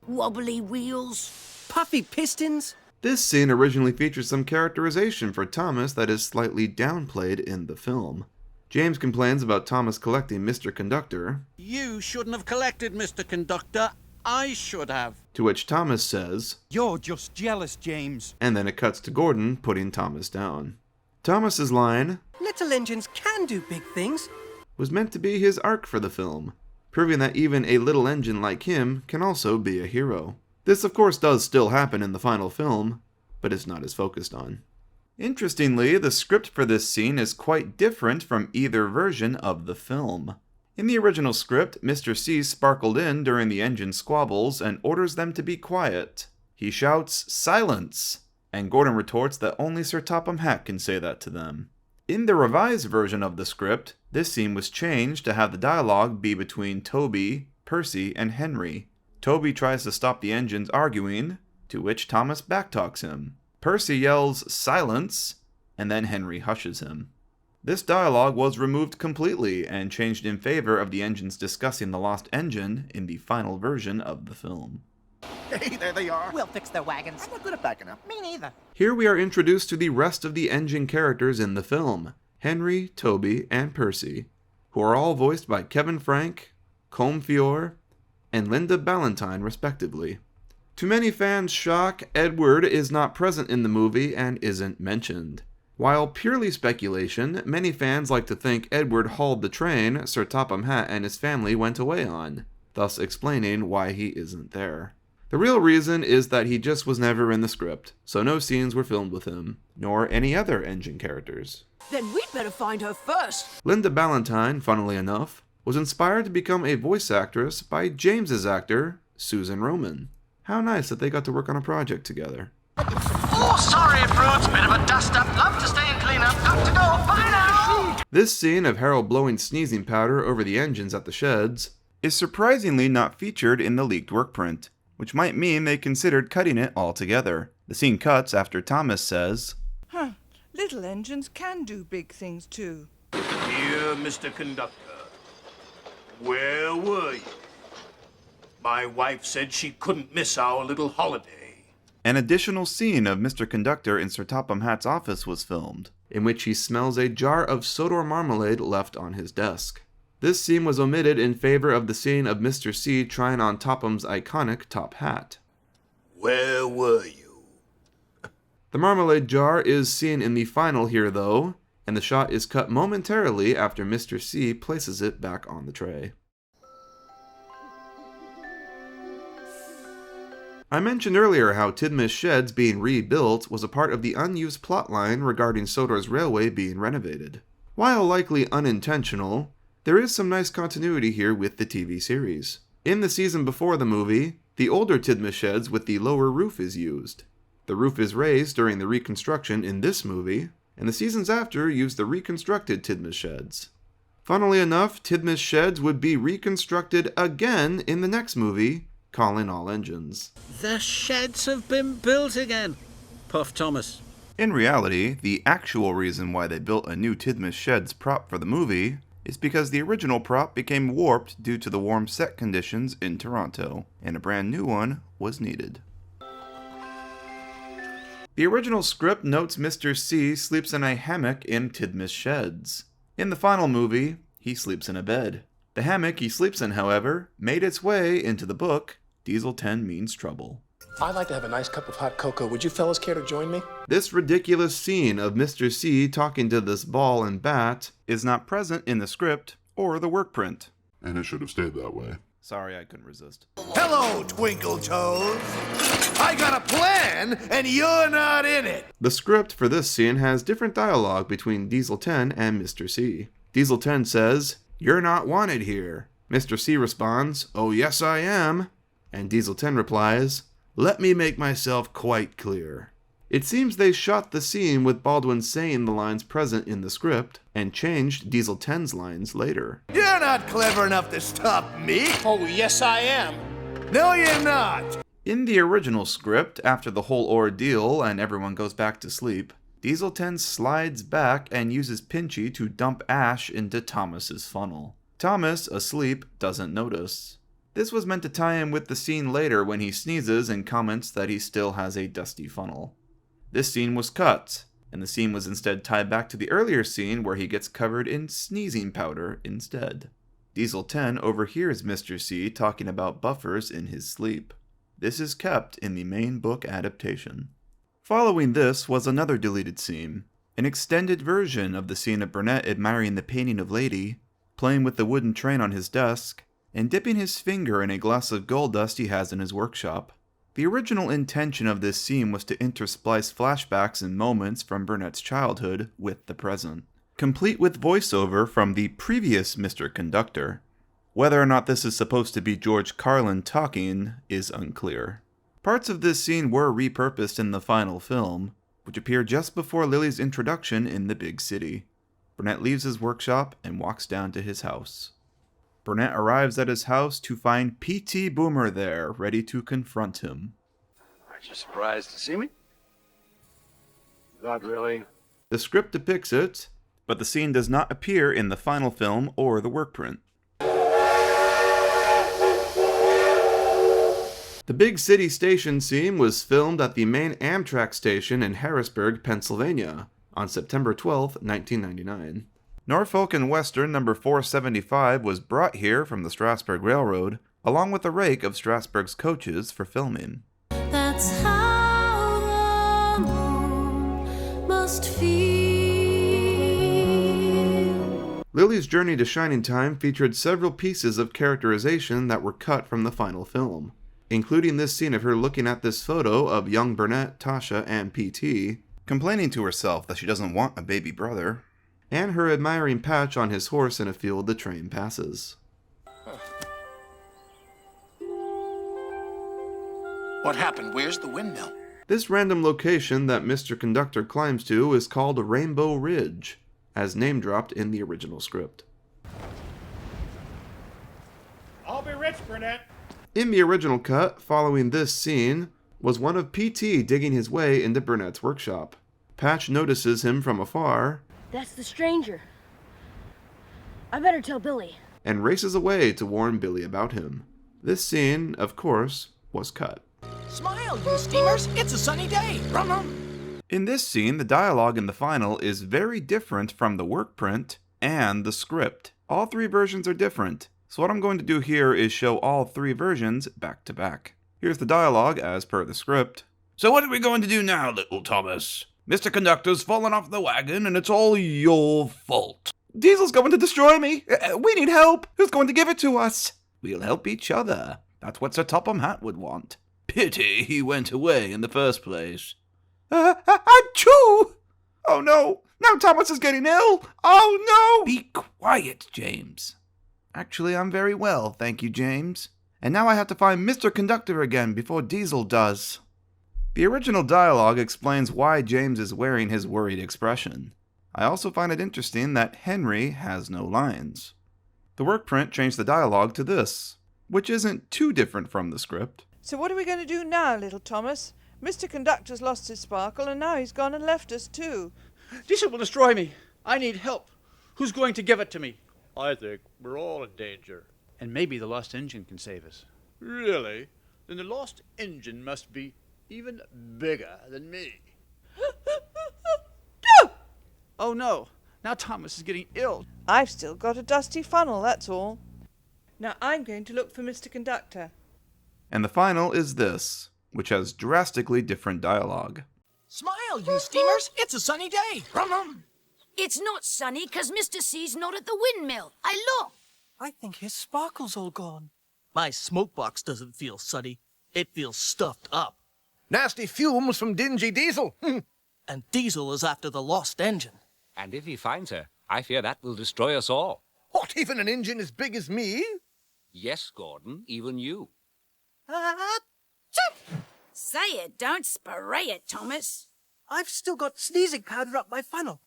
Wobbly wheels, puffy pistons. This scene originally featured some characterization for Thomas that is slightly downplayed in the film. James complains about Thomas collecting Mr. Conductor. You shouldn't have collected Mr. Conductor. I should have. To which Thomas says, "You're just jealous, James." And then it cuts to Gordon putting Thomas down. Thomas's line, "Little engines can do big things," was meant to be his arc for the film, proving that even a little engine like him can also be a hero. This of course does still happen in the final film, but it's not as focused on. Interestingly, the script for this scene is quite different from either version of the film. In the original script, Mr. C sparkled in during the engine squabbles and orders them to be quiet. He shouts, "Silence!" and Gordon retorts that only Sir Topham Hatt can say that to them. In the revised version of the script, this scene was changed to have the dialogue be between Toby, Percy, and Henry. Toby tries to stop the engines arguing, to which Thomas backtalks him. Percy yells, "Silence!" and then Henry hushes him. This dialogue was removed completely and changed in favor of the engines discussing the lost engine in the final version of the film. Hey, there they are. We'll fix their wagons. I'm not good at backing up. Me neither. Here we are introduced to the rest of the engine characters in the film, Henry, Toby, and Percy, who are all voiced by Kevin Frank, Colm Feore, and Linda Ballantyne respectively. To many fans' shock, Edward is not present in the movie and isn't mentioned. While purely speculation, many fans like to think Edward hauled the train Sir Topham Hatt and his family went away on, thus explaining why he isn't there. The real reason is that he just was never in the script, so no scenes were filmed with him, nor any other engine characters. Then we'd better find her first. Linda Ballantyne, funnily enough, was inspired to become a voice actress by James's actor, Susan Roman. How nice that they got to work on a project together. Oh, sorry, Fruits. Bit of a dust-up. Love to stay and clean up. Got to go. Bye now! This scene of Harold blowing sneezing powder over the engines at the sheds is surprisingly not featured in the leaked work print, which might mean they considered cutting it altogether. The scene cuts after Thomas says, Little engines can do big things too. Dear Mr. Conductor, where were you? My wife said she couldn't miss our little holiday. An additional scene of Mr. Conductor in Sir Topham Hatt's office was filmed. in which he smells a jar of Sodor marmalade left on his desk. This scene was omitted in favor of the scene of Mr. C trying on Topham's iconic top hat. Where were you? The marmalade jar is seen in the final here though, and the shot is cut momentarily after Mr. C places it back on the tray. I mentioned earlier how Tidmouth Sheds being rebuilt was a part of the unused plotline regarding Sodor's railway being renovated. While likely unintentional, there is some nice continuity here with the TV series. In the season before the movie, the older Tidmouth Sheds with the lower roof is used. The roof is raised during the reconstruction in this movie, and the seasons after use the reconstructed Tidmouth Sheds. Funnily enough, Tidmouth Sheds would be reconstructed again in the next movie, Calling All Engines. The sheds have been built again. Puff Thomas. In reality, the actual reason why they built a new Tidmouth Sheds prop for the movie is because the original prop became warped due to the warm set conditions in Toronto, and a brand new one was needed. The original script notes Mr. C sleeps in a hammock in Tidmouth Sheds. In the final movie, he sleeps in a bed. The hammock he sleeps in, however, made its way into the book, Diesel 10 Means Trouble. I'd like to have a nice cup of hot cocoa. Would you fellas care to join me? This ridiculous scene of Mr. C talking to this ball and bat is not present in the script or the work print. And it should have stayed that way. Sorry, I couldn't resist. Hello, Twinkle Toes. I got a plan, and you're not in it. The script for this scene has different dialogue between Diesel 10 and Mr. C. Diesel 10 says, "You're not wanted here." Mr. C responds, "Oh yes I am." And Diesel 10 replies, "Let me make myself quite clear." It seems they shot the scene with Baldwin saying the lines present in the script and changed Diesel 10's lines later. You're not clever enough to stop me. Oh, yes I am. No, you're not. In the original script, after the whole ordeal and everyone goes back to sleep, Diesel 10 slides back and uses Pinchy to dump ash into Thomas's funnel. Thomas, asleep, doesn't notice. This was meant to tie in with the scene later when he sneezes and comments that he still has a dusty funnel. This scene was cut, and the scene was instead tied back to the earlier scene where he gets covered in sneezing powder instead. Diesel 10 overhears Mr. C talking about buffers in his sleep. This is kept in the main book adaptation. Following this was another deleted scene, an extended version of the scene of Burnett admiring the painting of Lady, playing with the wooden train on his desk, and dipping his finger in a glass of gold dust he has in his workshop. The original intention of this scene was to intersplice flashbacks and moments from Burnett's childhood with the present, complete with voiceover from the previous Mr. Conductor. Whether or not this is supposed to be George Carlin talking is unclear. Parts of this scene were repurposed in the final film, which appear just before Lily's introduction in the big city. Burnett leaves his workshop and walks down to his house. Burnett arrives at his house to find P.T. Boomer there, ready to confront him. Aren't you surprised to see me? Not really. The script depicts it, but the scene does not appear in the final film or the work print. The big city station scene was filmed at the main Amtrak station in Harrisburg, Pennsylvania, on September 12, 1999. Norfolk and Western number 475 was brought here from the Strasburg Railroad, along with a rake of Strasburg's coaches for filming. That's how the moon must feel. Lily's journey to Shining Time featured several pieces of characterization that were cut from the final film, including this scene of her looking at this photo of young Burnett, Tasha, and P.T., complaining to herself that she doesn't want a baby brother, and her admiring Patch on his horse in a field the train passes. What happened? Where's the windmill? This random location that Mr. Conductor climbs to is called Rainbow Ridge, as name-dropped in the original script. I'll be rich, Burnett. In the original cut, following this scene, was one of P.T. digging his way into Burnett's workshop. Patch notices him from afar, That's the stranger. I better tell Billy. and races away to warn Billy about him. This scene, of course, was cut. Smile, you steamers. It's a sunny day. Rum-rum. In this scene, the dialogue in the final is very different from the work print and the script. All three versions are different, so what I'm going to do here is show all three versions back to back. Here's the dialogue as per the script. So what are we going to do now, little Thomas? Mr. Conductor's fallen off the wagon and it's all your fault. Diesel's going to destroy me! We need help! Who's going to give it to us? We'll help each other. That's what Sir Topham Hatt would want. Pity he went away in the first place. Achoo! Oh no! Now Thomas is getting ill! Oh no! Be quiet, James. Actually, I'm very well, thank you, James. And now I have to find Mr. Conductor again before Diesel does. The original dialogue explains why James is wearing his worried expression. I also find it interesting that Henry has no lines. The work print changed the dialogue to this, which isn't too different from the script. So what are we going to do now, little Thomas? Mr. Conductor's lost his sparkle, and now he's gone and left us too. Diesel will destroy me. I need help. Who's going to give it to me? I think we're all in danger. And maybe the lost engine can save us. Really? Then the lost engine must be even bigger than me. Oh no, now Thomas is getting ill. I've still got a dusty funnel, that's all. Now I'm going to look for Mr. Conductor. And the final is this, which has drastically different dialogue. Smile, you steamers. It's a sunny day. It's not sunny because Mr. C's not at the windmill. I look. I think his sparkle's all gone. My smoke box doesn't feel sunny. It feels stuffed up. Nasty fumes from dingy Diesel. And Diesel is after the lost engine. And if he finds her, I fear that will destroy us all. What, even an engine as big as me? Yes, Gordon, even you. Say it, don't spray it, Thomas. I've still got sneezing powder up my funnel.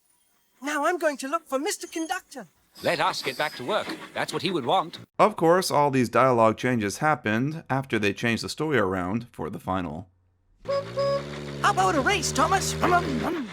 Now I'm going to look for Mr. Conductor. Let us get back to work. That's what he would want. Of course, all these dialogue changes happened after they changed the story around for the final. How about a race, Thomas?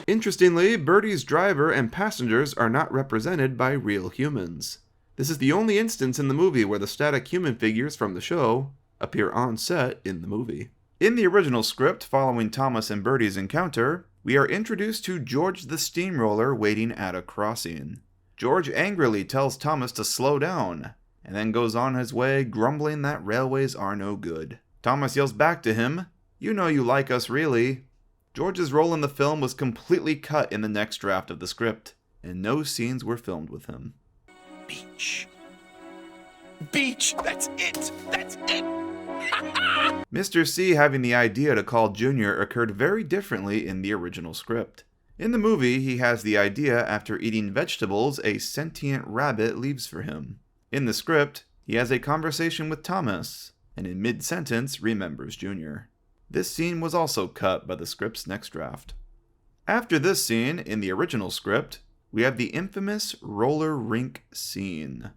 Interestingly, Birdie's driver and passengers are not represented by real humans. This is the only instance in the movie where the static human figures from the show appear on set in the movie. In the original script, following Thomas and Birdie's encounter, we are introduced to George the Steamroller waiting at a crossing. George angrily tells Thomas to slow down, and then goes on his way grumbling that railways are no good. Thomas yells back to him, "You know you like us, really." George's role in the film was completely cut in the next draft of the script, and no scenes were filmed with him. Beach. Beach, that's it! That's it! Mr. C having the idea to call Junior occurred very differently in the original script. In the movie, he has the idea after eating vegetables a sentient rabbit leaves for him. In the script, he has a conversation with Thomas, and in mid-sentence remembers Junior. This scene was also cut by the script's next draft. After this scene, in the original script, we have the infamous roller rink scene.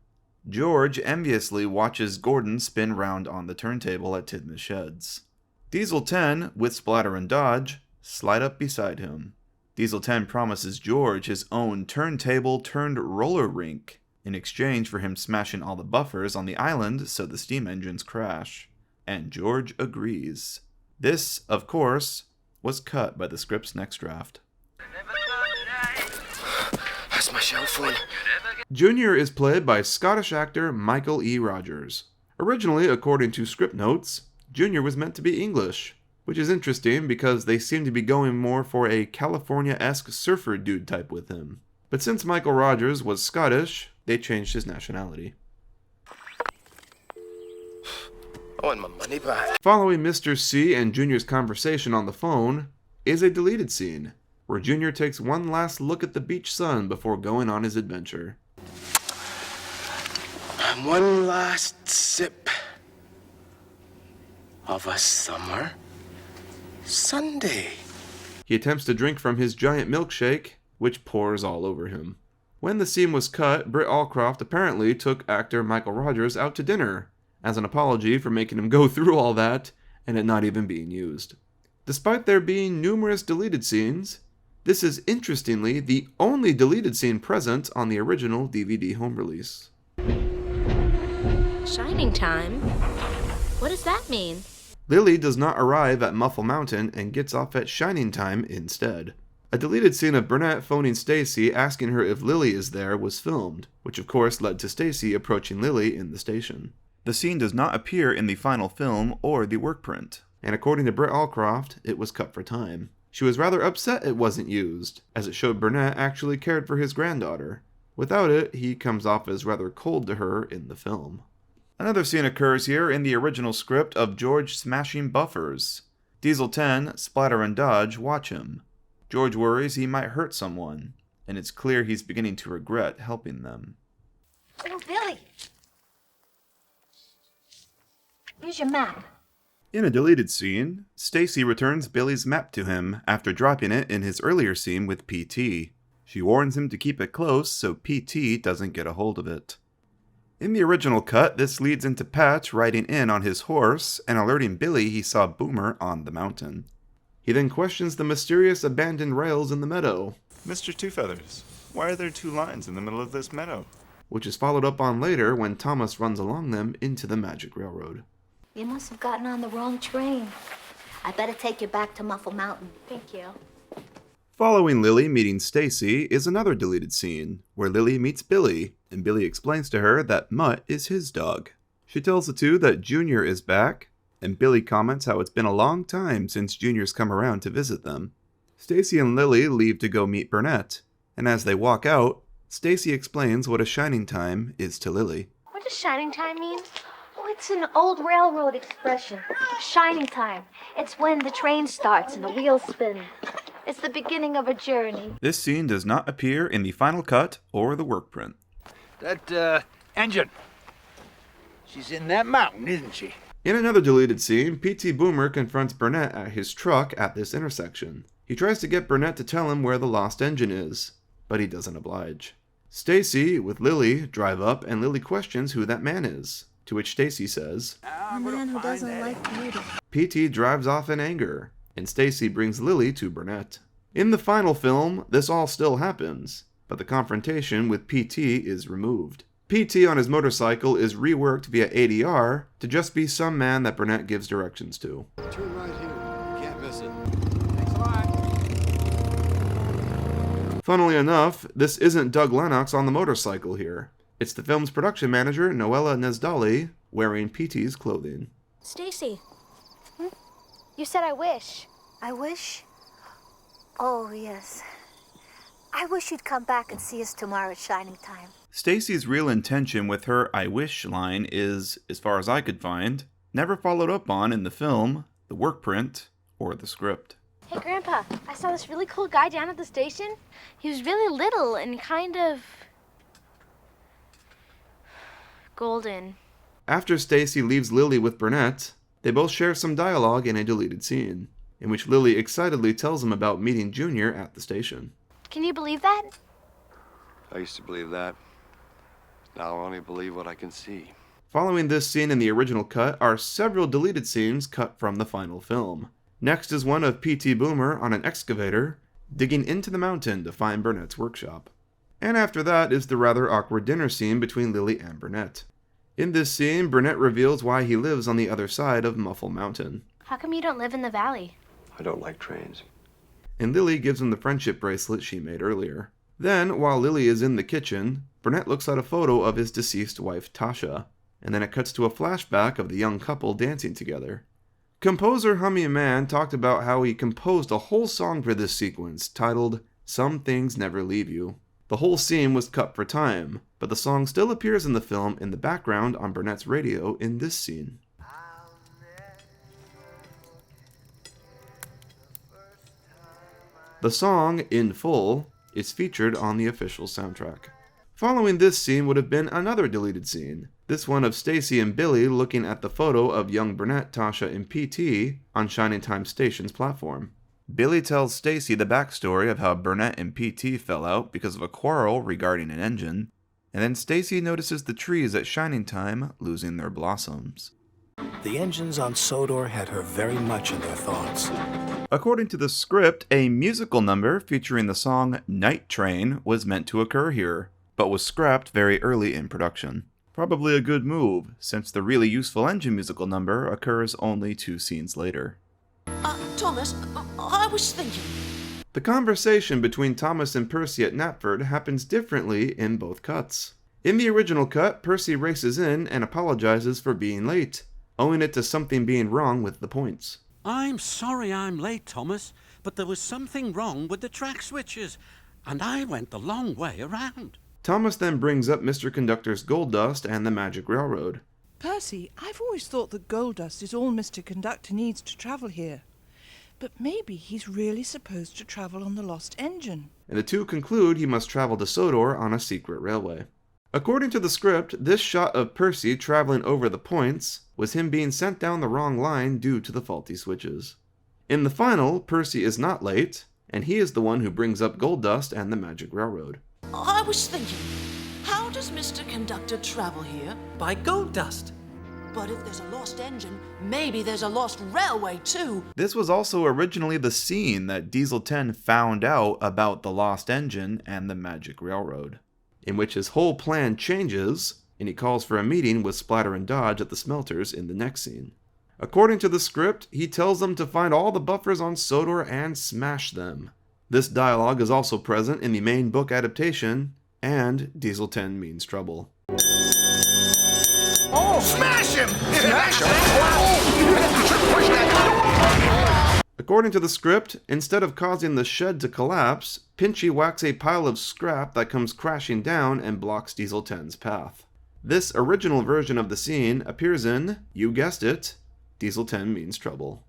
George enviously watches Gordon spin round on the turntable at Tidmouth Sheds. Diesel 10, with Splatter and Dodge, slide up beside him. Diesel 10 promises George his own turntable-turned-roller rink in exchange for him smashing all the buffers on the island so the steam engines crash. And George agrees. This, of course, was cut by the script's next draft. That's my cell phone. Junior is played by Scottish actor Michael E. Rogers. Originally, according to script notes, Junior was meant to be English, which is interesting because they seem to be going more for a California-esque surfer dude type with him. But since Michael Rogers was Scottish, they changed his nationality. I want my money back. Following Mr. C and Junior's conversation on the phone is a deleted scene, where Junior takes one last look at the beach sun before going on his adventure. And one last sip of a summer Sunday. He attempts to drink from his giant milkshake, which pours all over him. When the scene was cut, Britt Allcroft apparently took actor Michael Rogers out to dinner, as an apology for making him go through all that, and it not even being used. Despite there being numerous deleted scenes, this is interestingly the only deleted scene present on the original DVD home release. Shining time? What does that mean? Lily does not arrive at Muffle Mountain and gets off at Shining Time instead. A deleted scene of Burnett phoning Stacy asking her if Lily is there was filmed, which of course led to Stacy approaching Lily in the station. The scene does not appear in the final film or the work print, and according to Britt Allcroft, it was cut for time. She was rather upset it wasn't used, as it showed Burnett actually cared for his granddaughter. Without it, he comes off as rather cold to her in the film. Another scene occurs here in the original script of George smashing buffers. Diesel 10, Splatter and Dodge watch him. George worries he might hurt someone, and it's clear he's beginning to regret helping them. Oh, Billy. Here's your map. In a deleted scene, Stacy returns Billy's map to him after dropping it in his earlier scene with PT. She warns him to keep it close so PT doesn't get a hold of it. In the original cut, this leads into Patch riding in on his horse and alerting Billy he saw Boomer on the mountain. He then questions the mysterious abandoned rails in the meadow. Mr. Two Feathers, why are there two lines in the middle of this meadow? Which is followed up on later when Thomas runs along them into the Magic Railroad. You must have gotten on the wrong train. I better take you back to Muffle Mountain. Thank you. Following Lily meeting Stacy is another deleted scene, where Lily meets Billy, and Billy explains to her that Mutt is his dog. She tells the two that Junior is back, and Billy comments how it's been a long time since Junior's come around to visit them. Stacy and Lily leave to go meet Burnett, and as they walk out, Stacy explains what a shining time is to Lily. What does shining time mean? Oh, it's an old railroad expression. Shining time. It's when the train starts and the wheels spin. It's the beginning of a journey. This scene does not appear in the final cut or the work print. That, engine. She's in that mountain, isn't she? In another deleted scene, P.T. Boomer confronts Burnett at his truck at this intersection. He tries to get Burnett to tell him where the lost engine is, but he doesn't oblige. Stacy, with Lily, drive up and Lily questions who that man is, to which Stacy says, A man who doesn't like beauty. P.T. drives off in anger, and Stacy brings Lily to Burnett. In the final film, this all still happens, but the confrontation with P.T. is removed. P.T. on his motorcycle is reworked via ADR to just be some man that Burnett gives directions to. Turn right here. You can't miss it. Funnily enough, this isn't Doug Lennox on the motorcycle here. It's the film's production manager, Noella Nesdali, wearing P.T.'s clothing. Stacy. You said I wish. I wish? Oh, yes. I wish you'd come back and see us tomorrow at Shining Time. Stacy's real intention with her I wish line is, as far as I could find, never followed up on in the film, the work print, or the script. Hey, Grandpa, I saw this really cool guy down at the station. He was really little and kind of golden. After Stacy leaves Lily with Burnett, they both share some dialogue in a deleted scene, in which Lily excitedly tells him about meeting Junior at the station. Can you believe that? I used to believe that. Now I only believe what I can see. Following this scene in the original cut are several deleted scenes cut from the final film. Next is one of P.T. Boomer on an excavator, digging into the mountain to find Burnett's workshop. And after that is the rather awkward dinner scene between Lily and Burnett. In this scene, Burnett reveals why he lives on the other side of Muffle Mountain. How come you don't live in the valley? I don't like trains. And Lily gives him the friendship bracelet she made earlier. Then, while Lily is in the kitchen, Burnett looks at a photo of his deceased wife, Tasha, and then it cuts to a flashback of the young couple dancing together. Composer Hummy Man talked about how he composed a whole song for this sequence, titled Some Things Never Leave You. The whole scene was cut for time, but the song still appears in the film in the background on Burnett's radio in this scene. The song, in full, is featured on the official soundtrack. Following this scene would have been another deleted scene, this one of Stacy and Billy looking at the photo of young Burnett, Tasha, and P.T. on Shining Time Station's platform. Billy tells Stacy the backstory of how Burnett and P.T. fell out because of a quarrel regarding an engine, and then Stacy notices the trees at Shining Time losing their blossoms. The engines on Sodor had her very much in their thoughts. According to the script, a musical number featuring the song Night Train was meant to occur here, but was scrapped very early in production. Probably a good move, since the really useful engine musical number occurs only 2 scenes later. Thomas, I was thinking. The conversation between Thomas and Percy at Knapford happens differently in both cuts. In the original cut, Percy races in and apologizes for being late, owing it to something being wrong with the points. I'm sorry I'm late, Thomas, but there was something wrong with the track switches, and I went the long way around. Thomas then brings up Mr. Conductor's gold dust and the Magic Railroad. Percy, I've always thought that gold dust is all Mr. Conductor needs to travel here. But maybe he's really supposed to travel on the Lost Engine. And the two conclude he must travel to Sodor on a secret railway. According to the script, this shot of Percy traveling over the points was him being sent down the wrong line due to the faulty switches. In the final, Percy is not late, and he is the one who brings up gold dust and the Magic Railroad. I was thinking, how does Mr. Conductor travel here? By gold dust. But if there's a lost engine, maybe there's a lost railway too. This was also originally the scene that Diesel 10 found out about the lost engine and the Magic Railroad, in which his whole plan changes, and he calls for a meeting with Splatter and Dodge at the smelters in the next scene. According to the script, he tells them to find all the buffers on Sodor and smash them. This dialogue is also present in the main book adaptation, and Diesel 10 means trouble. Oh, smash him! Smash him! According to the script, instead of causing the shed to collapse, Pinchy whacks a pile of scrap that comes crashing down and blocks Diesel 10's path. This original version of the scene appears in, you guessed it, Diesel 10 means trouble.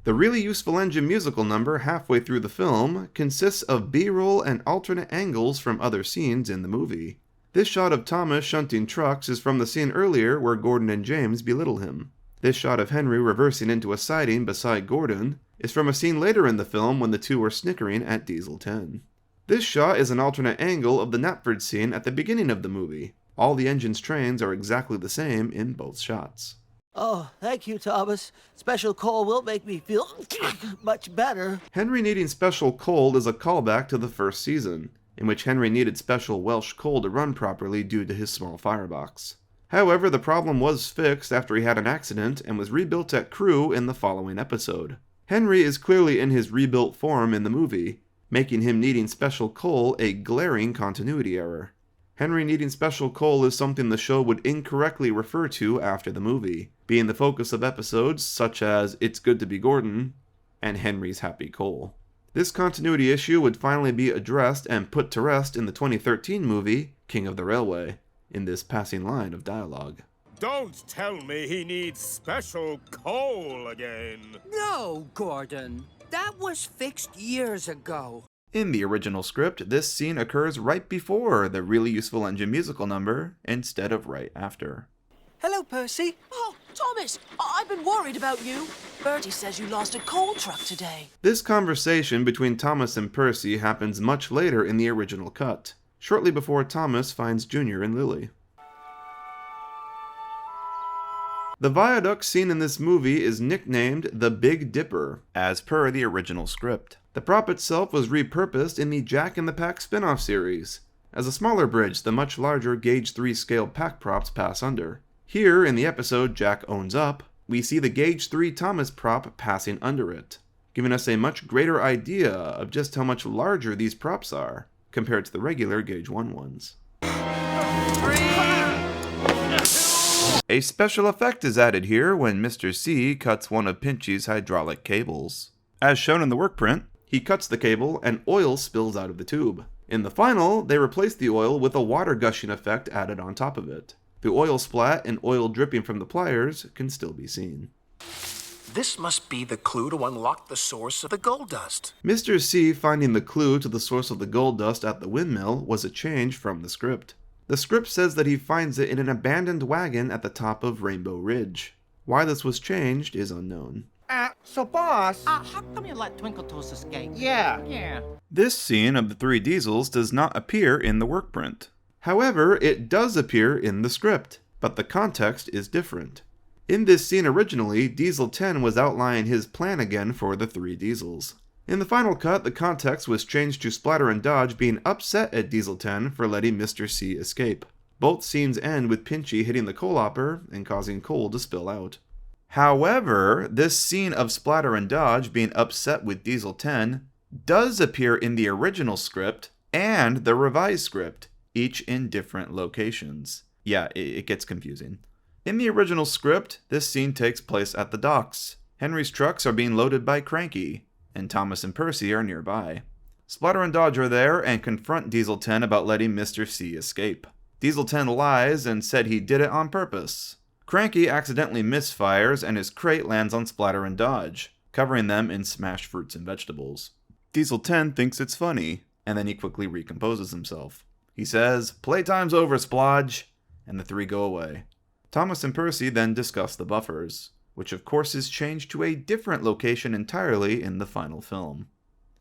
The Really Useful Engine musical number halfway through the film consists of B-roll and alternate angles from other scenes in the movie. This shot of Thomas shunting trucks is from the scene earlier where Gordon and James belittle him. This shot of Henry reversing into a siding beside Gordon is from a scene later in the film when the two are snickering at Diesel 10. This shot is an alternate angle of the Knapford scene at the beginning of the movie. All the engine's trains are exactly the same in both shots. Oh, thank you, Thomas. Special coal will make me feel much better. Henry needing special coal is a callback to the first season, in which Henry needed special Welsh coal to run properly due to his small firebox. However, the problem was fixed after he had an accident and was rebuilt at Crewe in the following episode. Henry is clearly in his rebuilt form in the movie, making him needing special coal a glaring continuity error. Henry needing special coal is something the show would incorrectly refer to after the movie, being the focus of episodes such as It's Good to Be Gordon and Henry's Happy Coal. This continuity issue would finally be addressed and put to rest in the 2013 movie King of the Railway, in this passing line of dialogue. Don't tell me he needs special coal again. No, Gordon. That was fixed years ago. In the original script, this scene occurs right before the Really Useful Engine musical number, instead of right after. Hello, Percy. Oh, Thomas, I've been worried about you. Bertie says you lost a coal truck today. This conversation between Thomas and Percy happens much later in the original cut, shortly before Thomas finds Junior and Lily. The viaduct scene in this movie is nicknamed the Big Dipper, as per the original script. The prop itself was repurposed in the Jack in the Pack spin-off series, as a smaller bridge the much larger Gauge 3 scale pack props pass under. Here, in the episode Jack Owns Up, we see the Gauge 3 Thomas prop passing under it, giving us a much greater idea of just how much larger these props are, compared to the regular Gauge 1 ones. A special effect is added here when Mr. C cuts one of Pinchy's hydraulic cables. As shown in the work print, he cuts the cable and oil spills out of the tube. In the final, they replace the oil with a water gushing effect added on top of it. The oil splat and oil dripping from the pliers can still be seen. This must be the clue to unlock the source of the gold dust. Mr. C finding the clue to the source of the gold dust at the windmill was a change from the script. The script says that he finds it in an abandoned wagon at the top of Rainbow Ridge. Why this was changed is unknown. So boss... how come you let Twinkle Toes escape? Yeah. This scene of the three diesels does not appear in the work print. However, it does appear in the script, but the context is different. In this scene originally, Diesel 10 was outlining his plan again for the three diesels. In the final cut, the context was changed to Splatter and Dodge being upset at Diesel 10 for letting Mr. C escape. Both scenes end with Pinchy hitting the coal hopper and causing coal to spill out. However, this scene of Splatter and Dodge being upset with Diesel 10 does appear in the original script and the revised script, each in different locations. Yeah, it gets confusing. In the original script, this scene takes place at the docks. Henry's trucks are being loaded by Cranky, and Thomas and Percy are nearby. Splatter and Dodge are there and confront Diesel 10 about letting Mr. C escape. Diesel 10 lies and said he did it on purpose. Cranky accidentally misfires and his crate lands on Splatter and Dodge, covering them in smashed fruits and vegetables. Diesel 10 thinks it's funny, and then he quickly recomposes himself. He says, "Playtime's over, Splodge," and the three go away. Thomas and Percy then discuss the buffers, which of course is changed to a different location entirely in the final film.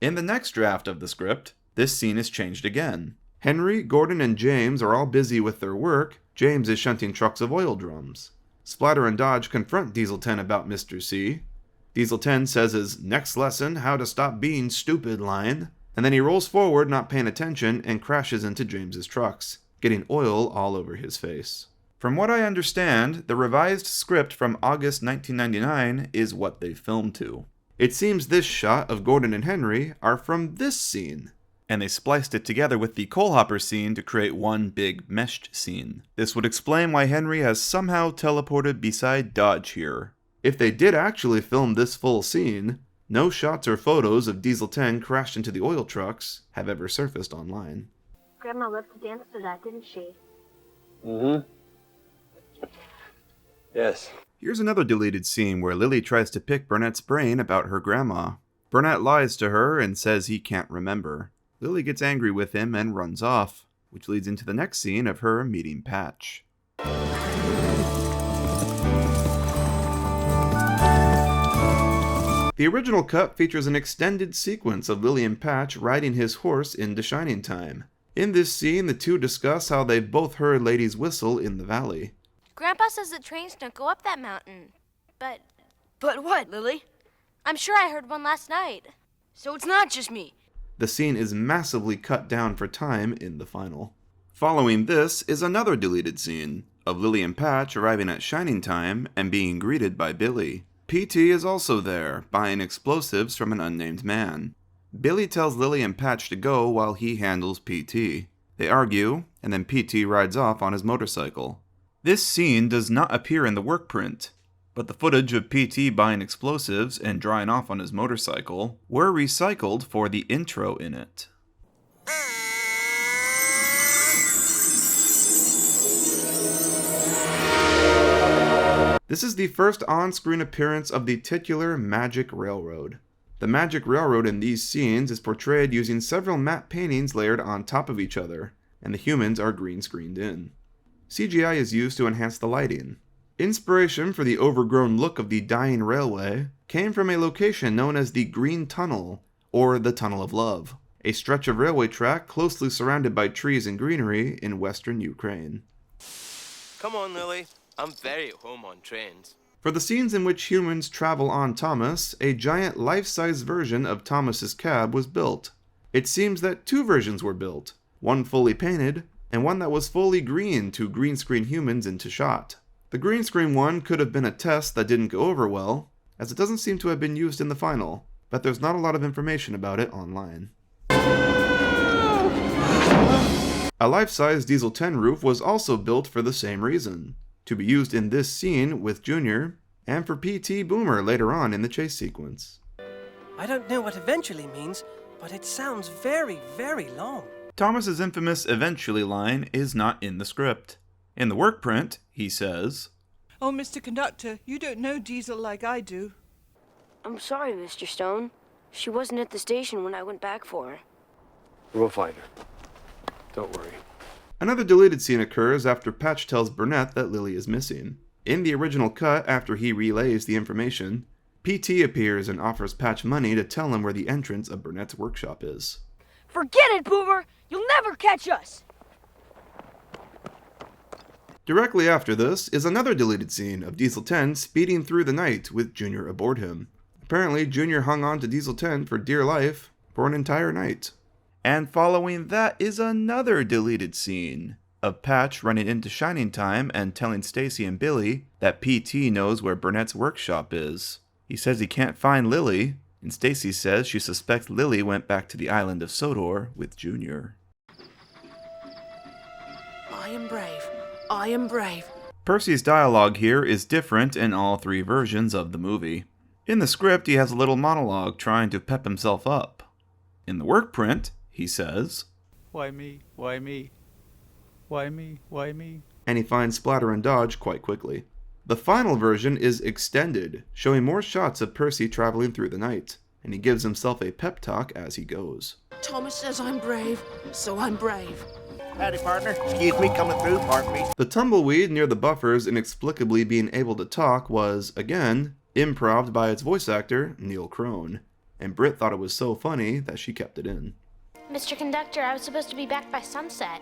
In the next draft of the script, this scene is changed again. Henry, Gordon, and James are all busy with their work. James is shunting trucks of oil drums. Splatter and Dodge confront Diesel 10 about Mr. C. Diesel 10 says his "next lesson, how to stop being stupid" line, and then he rolls forward not paying attention and crashes into James's trucks, getting oil all over his face. From what I understand, the revised script from August 1999 is what they filmed to. It seems this shot of Gordon and Henry are from this scene, and they spliced it together with the coal hopper scene to create one big meshed scene. This would explain why Henry has somehow teleported beside Dodge here. If they did actually film this full scene, no shots or photos of Diesel 10 crashed into the oil trucks have ever surfaced online. Grandma loved to dance to that, didn't she? Mm-hmm. Yes. Here's another deleted scene where Lily tries to pick Burnett's brain about her grandma. Burnett lies to her and says he can't remember. Lily gets angry with him and runs off, which leads into the next scene of her meeting Patch. The original cut features an extended sequence of Lily and Patch riding his horse into Shining Time. In this scene, the two discuss how they've both heard Lady's whistle in the valley. Grandpa says the trains don't go up that mountain. But what, Lily? I'm sure I heard one last night. So it's not just me. The scene is massively cut down for time in the final. Following this is another deleted scene of Lily and Patch arriving at Shining Time and being greeted by Billy. P.T. is also there, buying explosives from an unnamed man. Billy tells Lily and Patch to go while he handles P.T. They argue, and then P.T. rides off on his motorcycle. This scene does not appear in the work print, but the footage of P.T. buying explosives and drying off on his motorcycle were recycled for the intro in it. This is the first on-screen appearance of the titular Magic Railroad. The Magic Railroad in these scenes is portrayed using several matte paintings layered on top of each other, and the humans are green screened in. CGI is used to enhance the lighting. Inspiration for the overgrown look of the dying railway came from a location known as the Green Tunnel, or the Tunnel of Love, a stretch of railway track closely surrounded by trees and greenery in western Ukraine. Come on, Lily. I'm very at home on trains. For the scenes in which humans travel on Thomas, a giant life-size version of Thomas's cab was built. It seems that two versions were built, one fully painted, and one that was fully green to green screen humans into shot. The green screen one could have been a test that didn't go over well, as it doesn't seem to have been used in the final, but there's not a lot of information about it online. A life-size Diesel 10 roof was also built for the same reason, to be used in this scene with Junior, and for P.T. Boomer later on in the chase sequence. I don't know what eventually means, but it sounds very, very long. Thomas's infamous "eventually" line is not in the script. In the work print, he says, "Oh, Mr. Conductor, you don't know Diesel like I do." I'm sorry, Mr. Stone. She wasn't at the station when I went back for her. We'll find her. Don't worry. Another deleted scene occurs after Patch tells Burnett that Lily is missing. In the original cut, after he relays the information, P.T. appears and offers Patch money to tell him where the entrance of Burnett's workshop is. Forget it, Boomer! You'll never catch us! Directly after this is another deleted scene of Diesel 10 speeding through the night with Junior aboard him. Apparently, Junior hung on to Diesel 10 for dear life for an entire night. And following that is another deleted scene. of Patch running into Shining Time and telling Stacy and Billy that PT knows where Burnett's workshop is. He says he can't find Lily, and Stacy says she suspects Lily went back to the island of Sodor with Junior. I am brave. I am brave. Percy's dialogue here is different in all three versions of the movie. In the script, he has a little monologue trying to pep himself up. In the work print, he says, Why me? Why me? Why me? Why me? And he finds Splatter and Dodge quite quickly. The final version is extended, showing more shots of Percy traveling through the night, and he gives himself a pep talk as he goes. Thomas says I'm brave, so I'm brave. Howdy, partner. Excuse me, coming through, pardon me. The tumbleweed near the buffers inexplicably being able to talk was, again, improv'd by its voice actor, Neil Crone, and Britt thought it was so funny that she kept it in. Mr. Conductor, I was supposed to be back by sunset.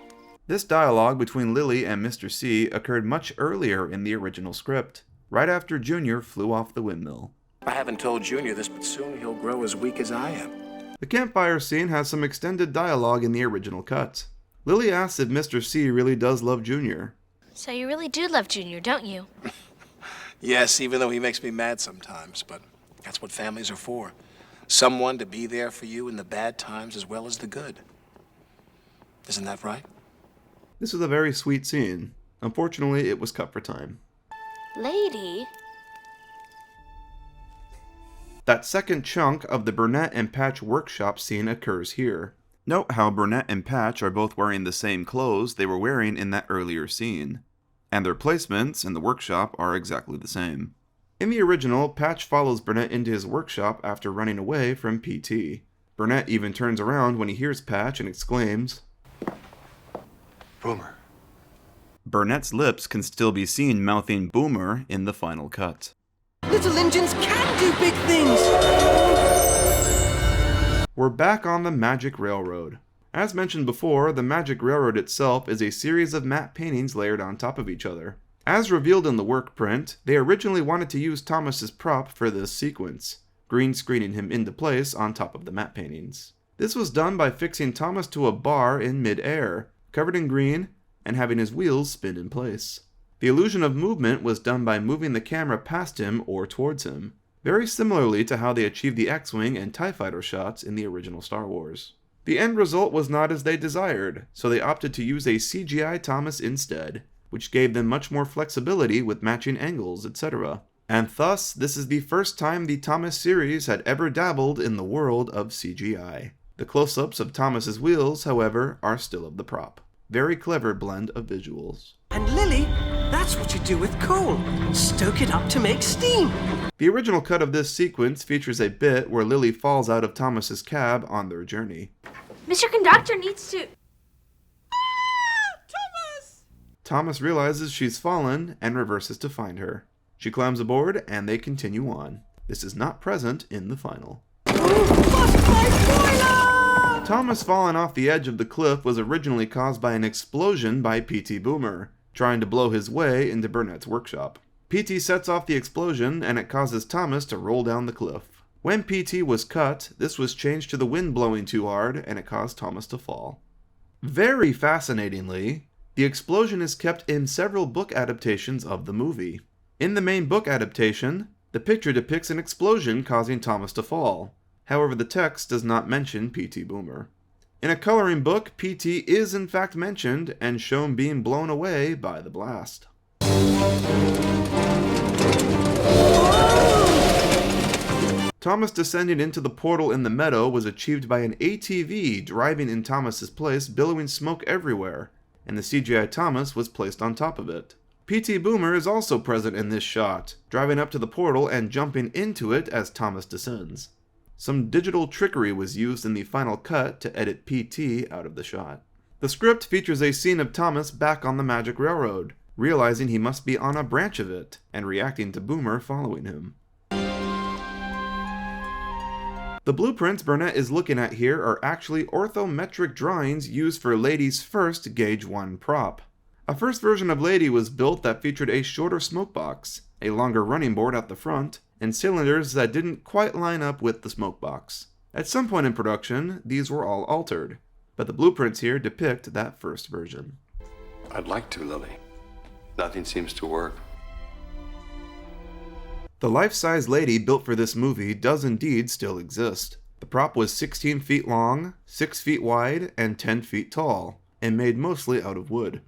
This dialogue between Lily and Mr. C occurred much earlier in the original script, right after Junior flew off the windmill. I haven't told Junior this, but soon he'll grow as weak as I am. The campfire scene has some extended dialogue in the original cut. Lily asks if Mr. C really does love Junior. So you really do love Junior, don't you? Yes, even though he makes me mad sometimes, but that's what families are for. Someone to be there for you in the bad times as well as the good. Isn't that right? This is a very sweet scene. Unfortunately, it was cut for time. Lady? That second chunk of the Burnett and Patch workshop scene occurs here. Note how Burnett and Patch are both wearing the same clothes they were wearing in that earlier scene, and their placements in the workshop are exactly the same. In the original, Patch follows Burnett into his workshop after running away from PT. Burnett even turns around when he hears Patch and exclaims, Boomer. Burnett's lips can still be seen mouthing Boomer in the final cut. Little engines can do big things! We're back on the Magic Railroad. As mentioned before, the Magic Railroad itself is a series of matte paintings layered on top of each other. As revealed in the work print, they originally wanted to use Thomas's prop for this sequence, green screening him into place on top of the matte paintings. This was done by fixing Thomas to a bar in mid-air, covered in green, and having his wheels spin in place. The illusion of movement was done by moving the camera past him or towards him, very similarly to how they achieved the X-Wing and TIE Fighter shots in the original Star Wars. The end result was not as they desired, so they opted to use a CGI Thomas instead, which gave them much more flexibility with matching angles, etc. And thus, this is the first time the Thomas series had ever dabbled in the world of CGI. The close-ups of Thomas's wheels, however, are still of the prop. Very clever blend of visuals. And Lily, that's what you do with coal. Stoke it up to make steam. The original cut of this sequence features a bit where Lily falls out of Thomas's cab on their journey. Mr. Conductor needs to... Thomas realizes she's fallen and reverses to find her. She climbs aboard and they continue on. This is not present in the final. Thomas falling off the edge of the cliff was originally caused by an explosion by PT Boomer, trying to blow his way into Burnett's workshop. PT sets off the explosion and it causes Thomas to roll down the cliff. When PT was cut, this was changed to the wind blowing too hard and it caused Thomas to fall. Very fascinatingly, the explosion is kept in several book adaptations of the movie. In the main book adaptation, the picture depicts an explosion causing Thomas to fall. However, the text does not mention PT Boomer. In a coloring book, PT is in fact mentioned and shown being blown away by the blast. Thomas descending into the portal in the meadow was achieved by an ATV driving in Thomas's place, billowing smoke everywhere, and the CGI Thomas was placed on top of it. PT Boomer is also present in this shot, driving up to the portal and jumping into it as Thomas descends. Some digital trickery was used in the final cut to edit PT out of the shot. The script features a scene of Thomas back on the Magic Railroad, realizing he must be on a branch of it, and reacting to Boomer following him. The blueprints Burnett is looking at here are actually orthometric drawings used for Lady's first Gauge 1 prop. A first version of Lady was built that featured a shorter smoke box, a longer running board at the front, and cylinders that didn't quite line up with the smoke box. At some point in production, these were all altered, but the blueprints here depict that first version. I'd like to, Lily. Nothing seems to work. The life-size lady built for this movie does indeed still exist. The prop was 16 feet long, 6 feet wide, and 10 feet tall, and made mostly out of wood.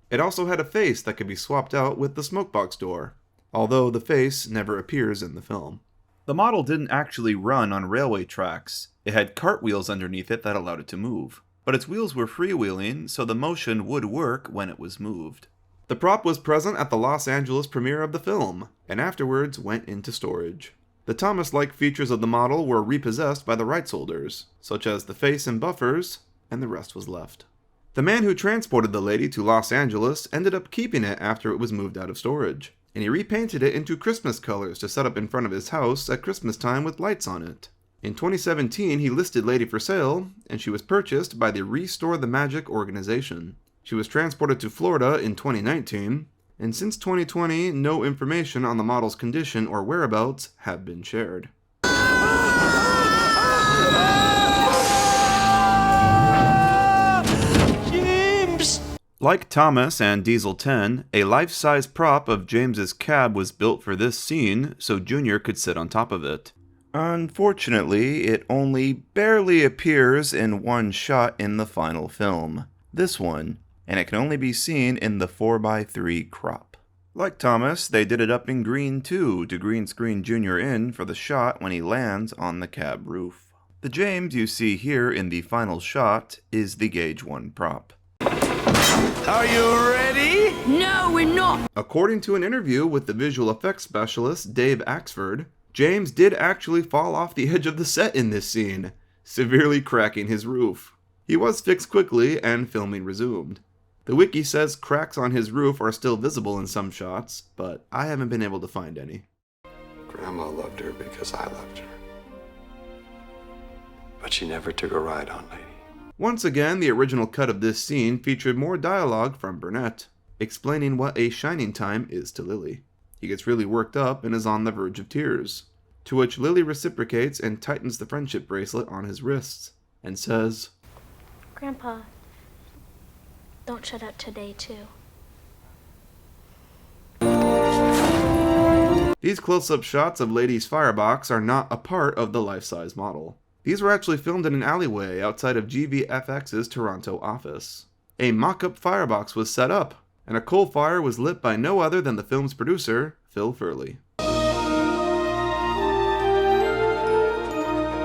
It also had a face that could be swapped out with the smokebox door, although the face never appears in the film. The model didn't actually run on railway tracks. It had cartwheels underneath it that allowed it to move. But its wheels were freewheeling, so the motion would work when it was moved. The prop was present at the Los Angeles premiere of the film, and afterwards went into storage. The Thomas-like features of the model were repossessed by the rights holders, such as the face and buffers, and the rest was left. The man who transported the lady to Los Angeles ended up keeping it after it was moved out of storage, and he repainted it into Christmas colors to set up in front of his house at Christmas time with lights on it. In 2017, he listed Lady for sale, and she was purchased by the Restore the Magic organization. She was transported to Florida in 2019, and since 2020, no information on the model's condition or whereabouts have been shared. James! Like Thomas and Diesel 10, a life-size prop of James's cab was built for this scene so Junior could sit on top of it. Unfortunately, it only barely appears in one shot in the final film, this one, and it can only be seen in the 4x3 crop. Like Thomas, they did it up in green too to green screen Junior in for the shot when he lands on the cab roof. The James you see here in the final shot is the Gauge 1 prop. Are you ready? No, we're not. According to an interview with the visual effects specialist Dave Axford, James did actually fall off the edge of the set in this scene, severely cracking his roof. He was fixed quickly and filming resumed. The wiki says cracks on his roof are still visible in some shots, but I haven't been able to find any. Grandma loved her because I loved her. But she never took a ride on Lady. Once again, the original cut of this scene featured more dialogue from Burnett, explaining what a shining time is to Lily. He gets really worked up and is on the verge of tears, to which Lily reciprocates and tightens the friendship bracelet on his wrists, and says, Grandpa, don't shut up today, too. These close-up shots of Lady's firebox are not a part of the life-size model. These were actually filmed in an alleyway outside of GVFX's Toronto office. A mock-up firebox was set up, and a coal fire was lit by no other than the film's producer, Phil Furley.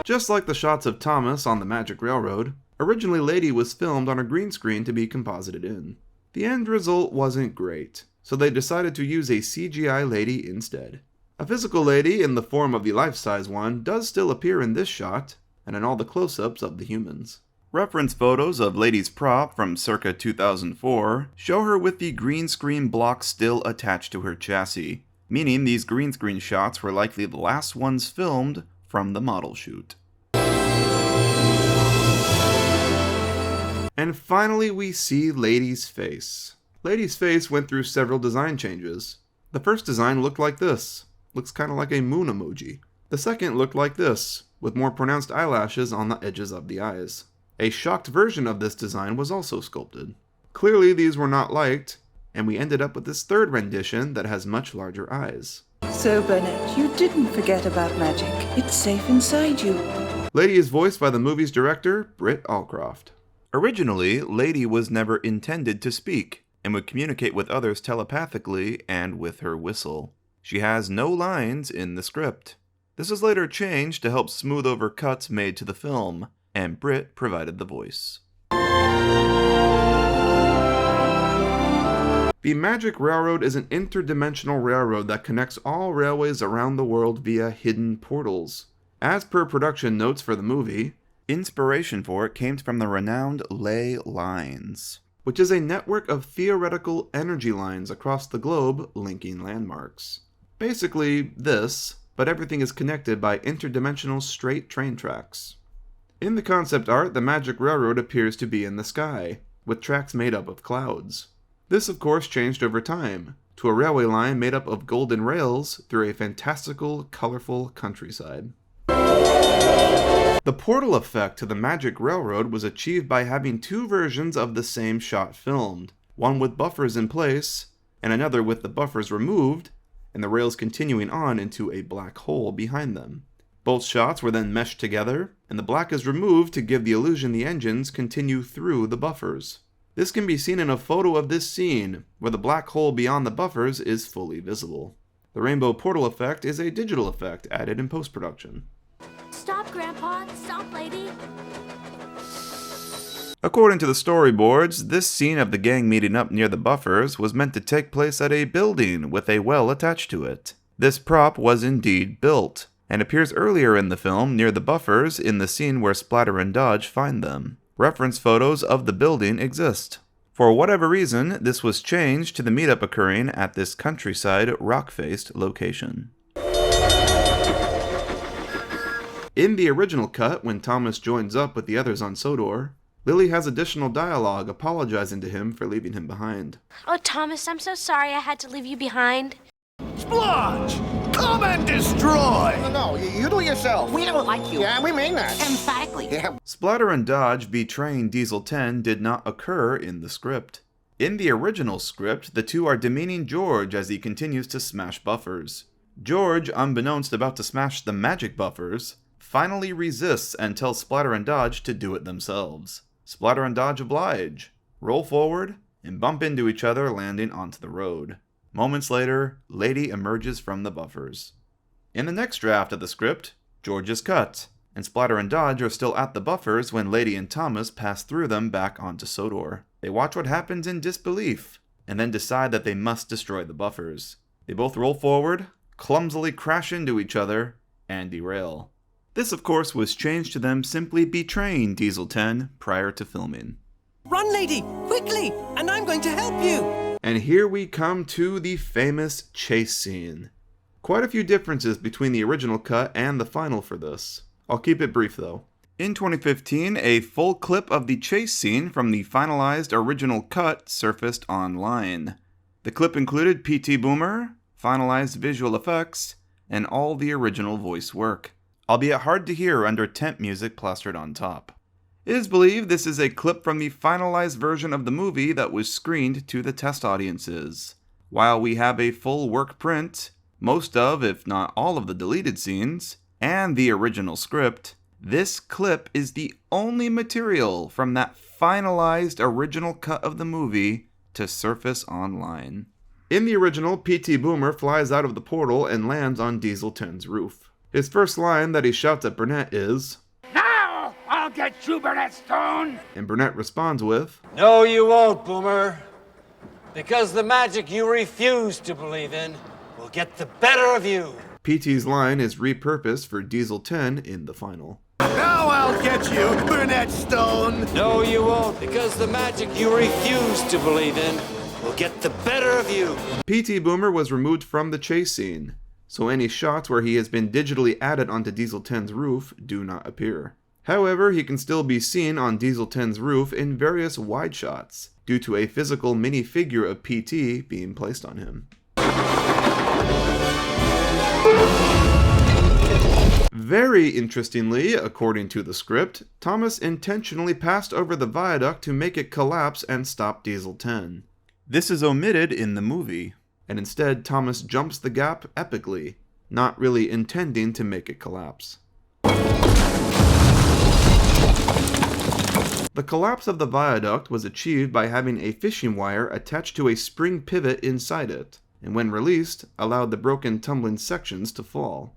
Just like the shots of Thomas on the Magic Railroad, originally Lady was filmed on a green screen to be composited in. The end result wasn't great, so they decided to use a CGI Lady instead. A physical Lady in the form of the life-size one does still appear in this shot, and in all the close-ups of the humans. Reference photos of Lady's prop from circa 2004 show her with the green screen block still attached to her chassis, meaning these green screen shots were likely the last ones filmed from the model shoot. And finally we see Lady's face. Lady's face went through several design changes. The first design looked like this. Looks kind of like a moon emoji. The second looked like this, with more pronounced eyelashes on the edges of the eyes. A shocked version of this design was also sculpted. Clearly these were not liked, and we ended up with this third rendition that has much larger eyes. So, Burnett, you didn't forget about magic. It's safe inside you. Lady is voiced by the movie's director, Britt Allcroft. Originally, Lady was never intended to speak, and would communicate with others telepathically and with her whistle. She has no lines in the script. This was later changed to help smooth over cuts made to the film, and Britt provided the voice. The Magic Railroad is an interdimensional railroad that connects all railways around the world via hidden portals. As per production notes for the movie, inspiration for it came from the renowned ley lines, which is a network of theoretical energy lines across the globe linking landmarks. Basically this, but everything is connected by interdimensional straight train tracks. In the concept art, the Magic Railroad appears to be in the sky, with tracks made up of clouds. This of course changed over time, to a railway line made up of golden rails through a fantastical, colorful countryside. The portal effect to the Magic Railroad was achieved by having two versions of the same shot filmed, one with buffers in place, and another with the buffers removed, and the rails continuing on into a black hole behind them. Both shots were then meshed together, and the black is removed to give the illusion the engines continue through the buffers. This can be seen in a photo of this scene, where the black hole beyond the buffers is fully visible. The rainbow portal effect is a digital effect added in post-production. Stop, Grandpa. Stop, lady. According to the storyboards, this scene of the gang meeting up near the buffers was meant to take place at a building with a well attached to it. This prop was indeed built, and appears earlier in the film near the buffers in the scene where Splatter and Dodge find them. Reference photos of the building exist. For whatever reason, this was changed to the meetup occurring at this countryside, rock-faced location. In the original cut, when Thomas joins up with the others on Sodor, Lily has additional dialogue apologizing to him for leaving him behind. Oh, Thomas, I'm so sorry I had to leave you behind. Splodge! Come and destroy! No, you do it yourself. We don't like you. Yeah, we mean that. Emphatically. Yeah. Splatter and Dodge betraying Diesel 10 did not occur in the script. In the original script, the two are demeaning George as he continues to smash buffers. George, unbeknownst about to smash the magic buffers, finally resists and tells Splatter and Dodge to do it themselves. Splatter and Dodge oblige, roll forward, and bump into each other, landing onto the road. Moments later, Lady emerges from the buffers. In the next draft of the script, George is cut, and Splatter and Dodge are still at the buffers when Lady and Thomas pass through them back onto Sodor. They watch what happens in disbelief, and then decide that they must destroy the buffers. They both roll forward, clumsily crash into each other, and derail. This, of course, was changed to them simply betraying Diesel 10 prior to filming. Run, lady! Quickly! And I'm going to help you! And here we come to the famous chase scene. Quite a few differences between the original cut and the final for this. I'll keep it brief though. In 2015, a full clip of the chase scene from the finalized original cut surfaced online. The clip included P.T. Boomer, finalized visual effects, and all the original voice work, albeit hard to hear under temp music plastered on top. It is believed this is a clip from the finalized version of the movie that was screened to the test audiences. While we have a full work print, most of, if not all of the deleted scenes, and the original script, this clip is the only material from that finalized original cut of the movie to surface online. In the original, P.T. Boomer flies out of the portal and lands on Diesel 10's roof. His first line that he shouts at Burnett is, Now I'll get you, Burnett Stone! and Burnett responds with, No, you won't, Boomer. Because the magic you refuse to believe in will get the better of you. P.T.'s line is repurposed for Diesel 10 in the final. Now I'll get you, Burnett Stone! No, you won't. Because the magic you refuse to believe in will get the better of you. P.T. Boomer was removed from the chase scene, so any shots where he has been digitally added onto Diesel 10's roof do not appear. However, he can still be seen on Diesel 10's roof in various wide shots, due to a physical minifigure of PT being placed on him. Very interestingly, according to the script, Thomas intentionally passed over the viaduct to make it collapse and stop Diesel 10. This is omitted in the movie, and instead Thomas jumps the gap epically, not really intending to make it collapse. The collapse of the viaduct was achieved by having a fishing wire attached to a spring pivot inside it, and when released, allowed the broken tumbling sections to fall.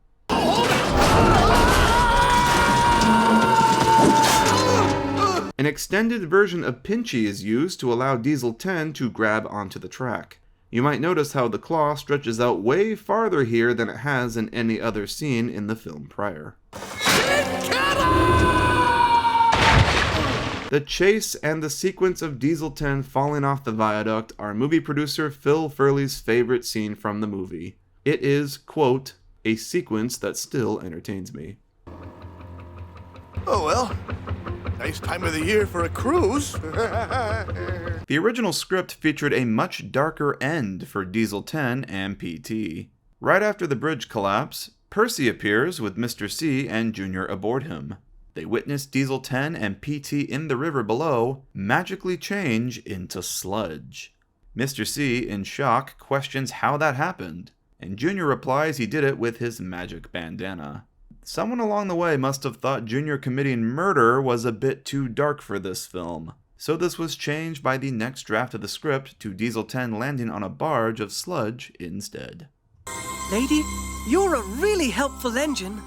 An extended version of Pinchy is used to allow Diesel 10 to grab onto the track. You might notice how the claw stretches out way farther here than it has in any other scene in the film prior. The chase and the sequence of Diesel 10 falling off the viaduct are movie producer Phil Furley's favorite scene from the movie. It is, quote, a sequence that still entertains me. Oh well, nice time of the year for a cruise. The original script featured a much darker end for Diesel 10 and PT. Right after the bridge collapse, Percy appears with Mr. C and Junior aboard him. They witness Diesel 10 and PT in the river below magically change into sludge. Mr. C, in shock, questions how that happened, and Junior replies he did it with his magic bandana. Someone along the way must have thought Junior committing murder was a bit too dark for this film, so this was changed by the next draft of the script to Diesel 10 landing on a barge of sludge instead. Lady, you're a really helpful engine.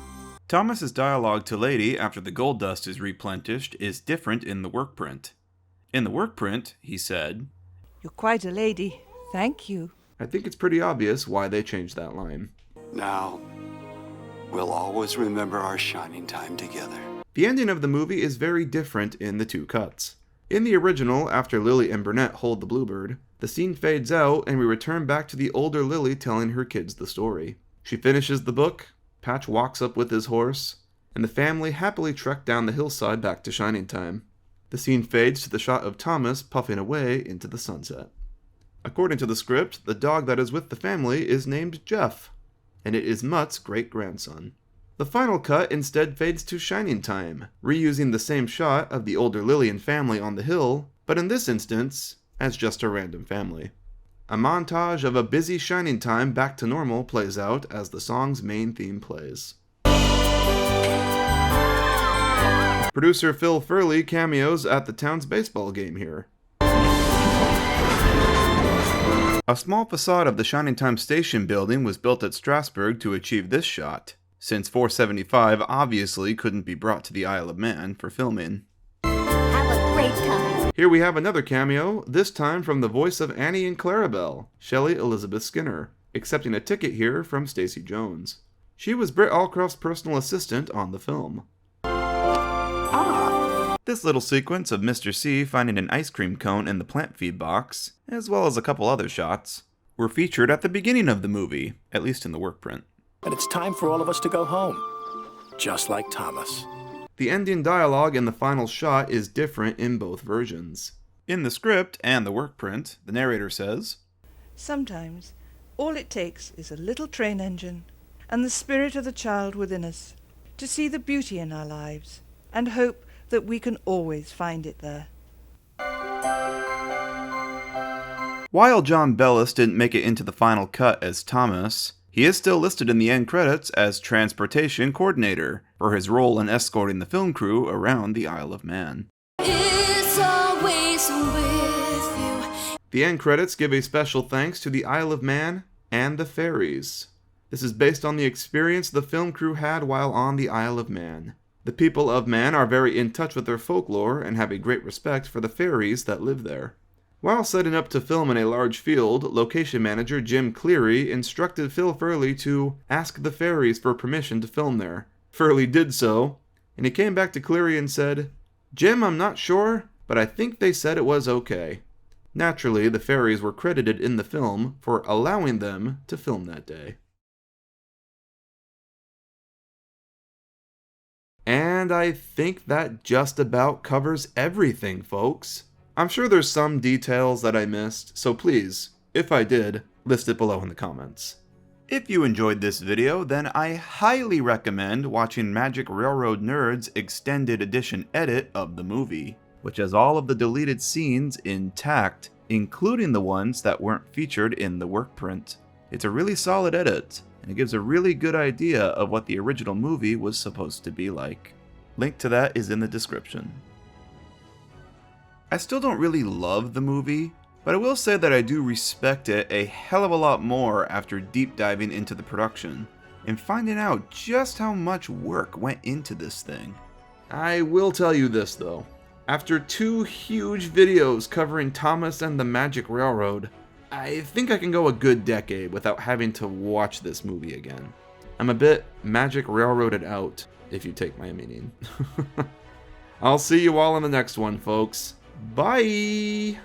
Thomas's dialogue to Lady after the gold dust is replenished is different in the work print. In the work print, he said, You're quite a lady. Thank you. I think it's pretty obvious why they changed that line. Now, we'll always remember our shining time together. The ending of the movie is very different in the two cuts. In the original, after Lily and Burnett hold the Bluebird, the scene fades out and we return back to the older Lily telling her kids the story. She finishes the book, Patch walks up with his horse, and the family happily trek down the hillside back to Shining Time. The scene fades to the shot of Thomas puffing away into the sunset. According to the script, the dog that is with the family is named Jeff, and it is Mutt's great-grandson. The final cut instead fades to Shining Time, reusing the same shot of the older Lily and family on the hill, but in this instance, as just a random family. A montage of a busy Shining Time back to normal plays out as the song's main theme plays. Producer Phil Furley cameos at the town's baseball game here. A small facade of the Shining Time station building was built at Strasbourg to achieve this shot, since 475 obviously couldn't be brought to the Isle of Man for filming. Have a great time. Here we have another cameo, this time from the voice of Annie and Clarabelle, Shelley Elizabeth Skinner, accepting a ticket here from Stacey Jones. She was Britt Allcroft's personal assistant on the film. This little sequence of Mr. C finding an ice cream cone in the plant feed box, as well as a couple other shots, were featured at the beginning of the movie, at least in the work print. And it's time for all of us to go home, just like Thomas. The ending dialogue in the final shot is different in both versions. In the script and the work print, the narrator says, Sometimes, all it takes is a little train engine and the spirit of the child within us to see the beauty in our lives and hope that we can always find it there. While John Bellis didn't make it into the final cut as Thomas, he is still listed in the end credits as Transportation Coordinator for his role in escorting the film crew around the Isle of Man. It's always with you. The end credits give a special thanks to the Isle of Man and the fairies. This is based on the experience the film crew had while on the Isle of Man. The people of Man are very in touch with their folklore and have a great respect for the fairies that live there. While setting up to film in a large field, location manager Jim Cleary instructed Phil Furley to ask the fairies for permission to film there. Furley did so, and he came back to Cleary and said, "Jim, I'm not sure, but I think they said it was okay." Naturally, the fairies were credited in the film for allowing them to film that day. And I think that just about covers everything, folks. I'm sure there's some details that I missed, so please, if I did, list it below in the comments. If you enjoyed this video, then I highly recommend watching Magic Railroad Nerds' extended edition edit of the movie, which has all of the deleted scenes intact, including the ones that weren't featured in the work print. It's a really solid edit, and it gives a really good idea of what the original movie was supposed to be like. Link to that is in the description. I still don't really love the movie, but I will say that I do respect it a hell of a lot more after deep diving into the production, and finding out just how much work went into this thing. I will tell you this though, after 2 huge videos covering Thomas and the Magic Railroad, I think I can go a good decade without having to watch this movie again. I'm a bit Magic Railroaded out, if you take my meaning. I'll see you all in the next one, folks. Bye!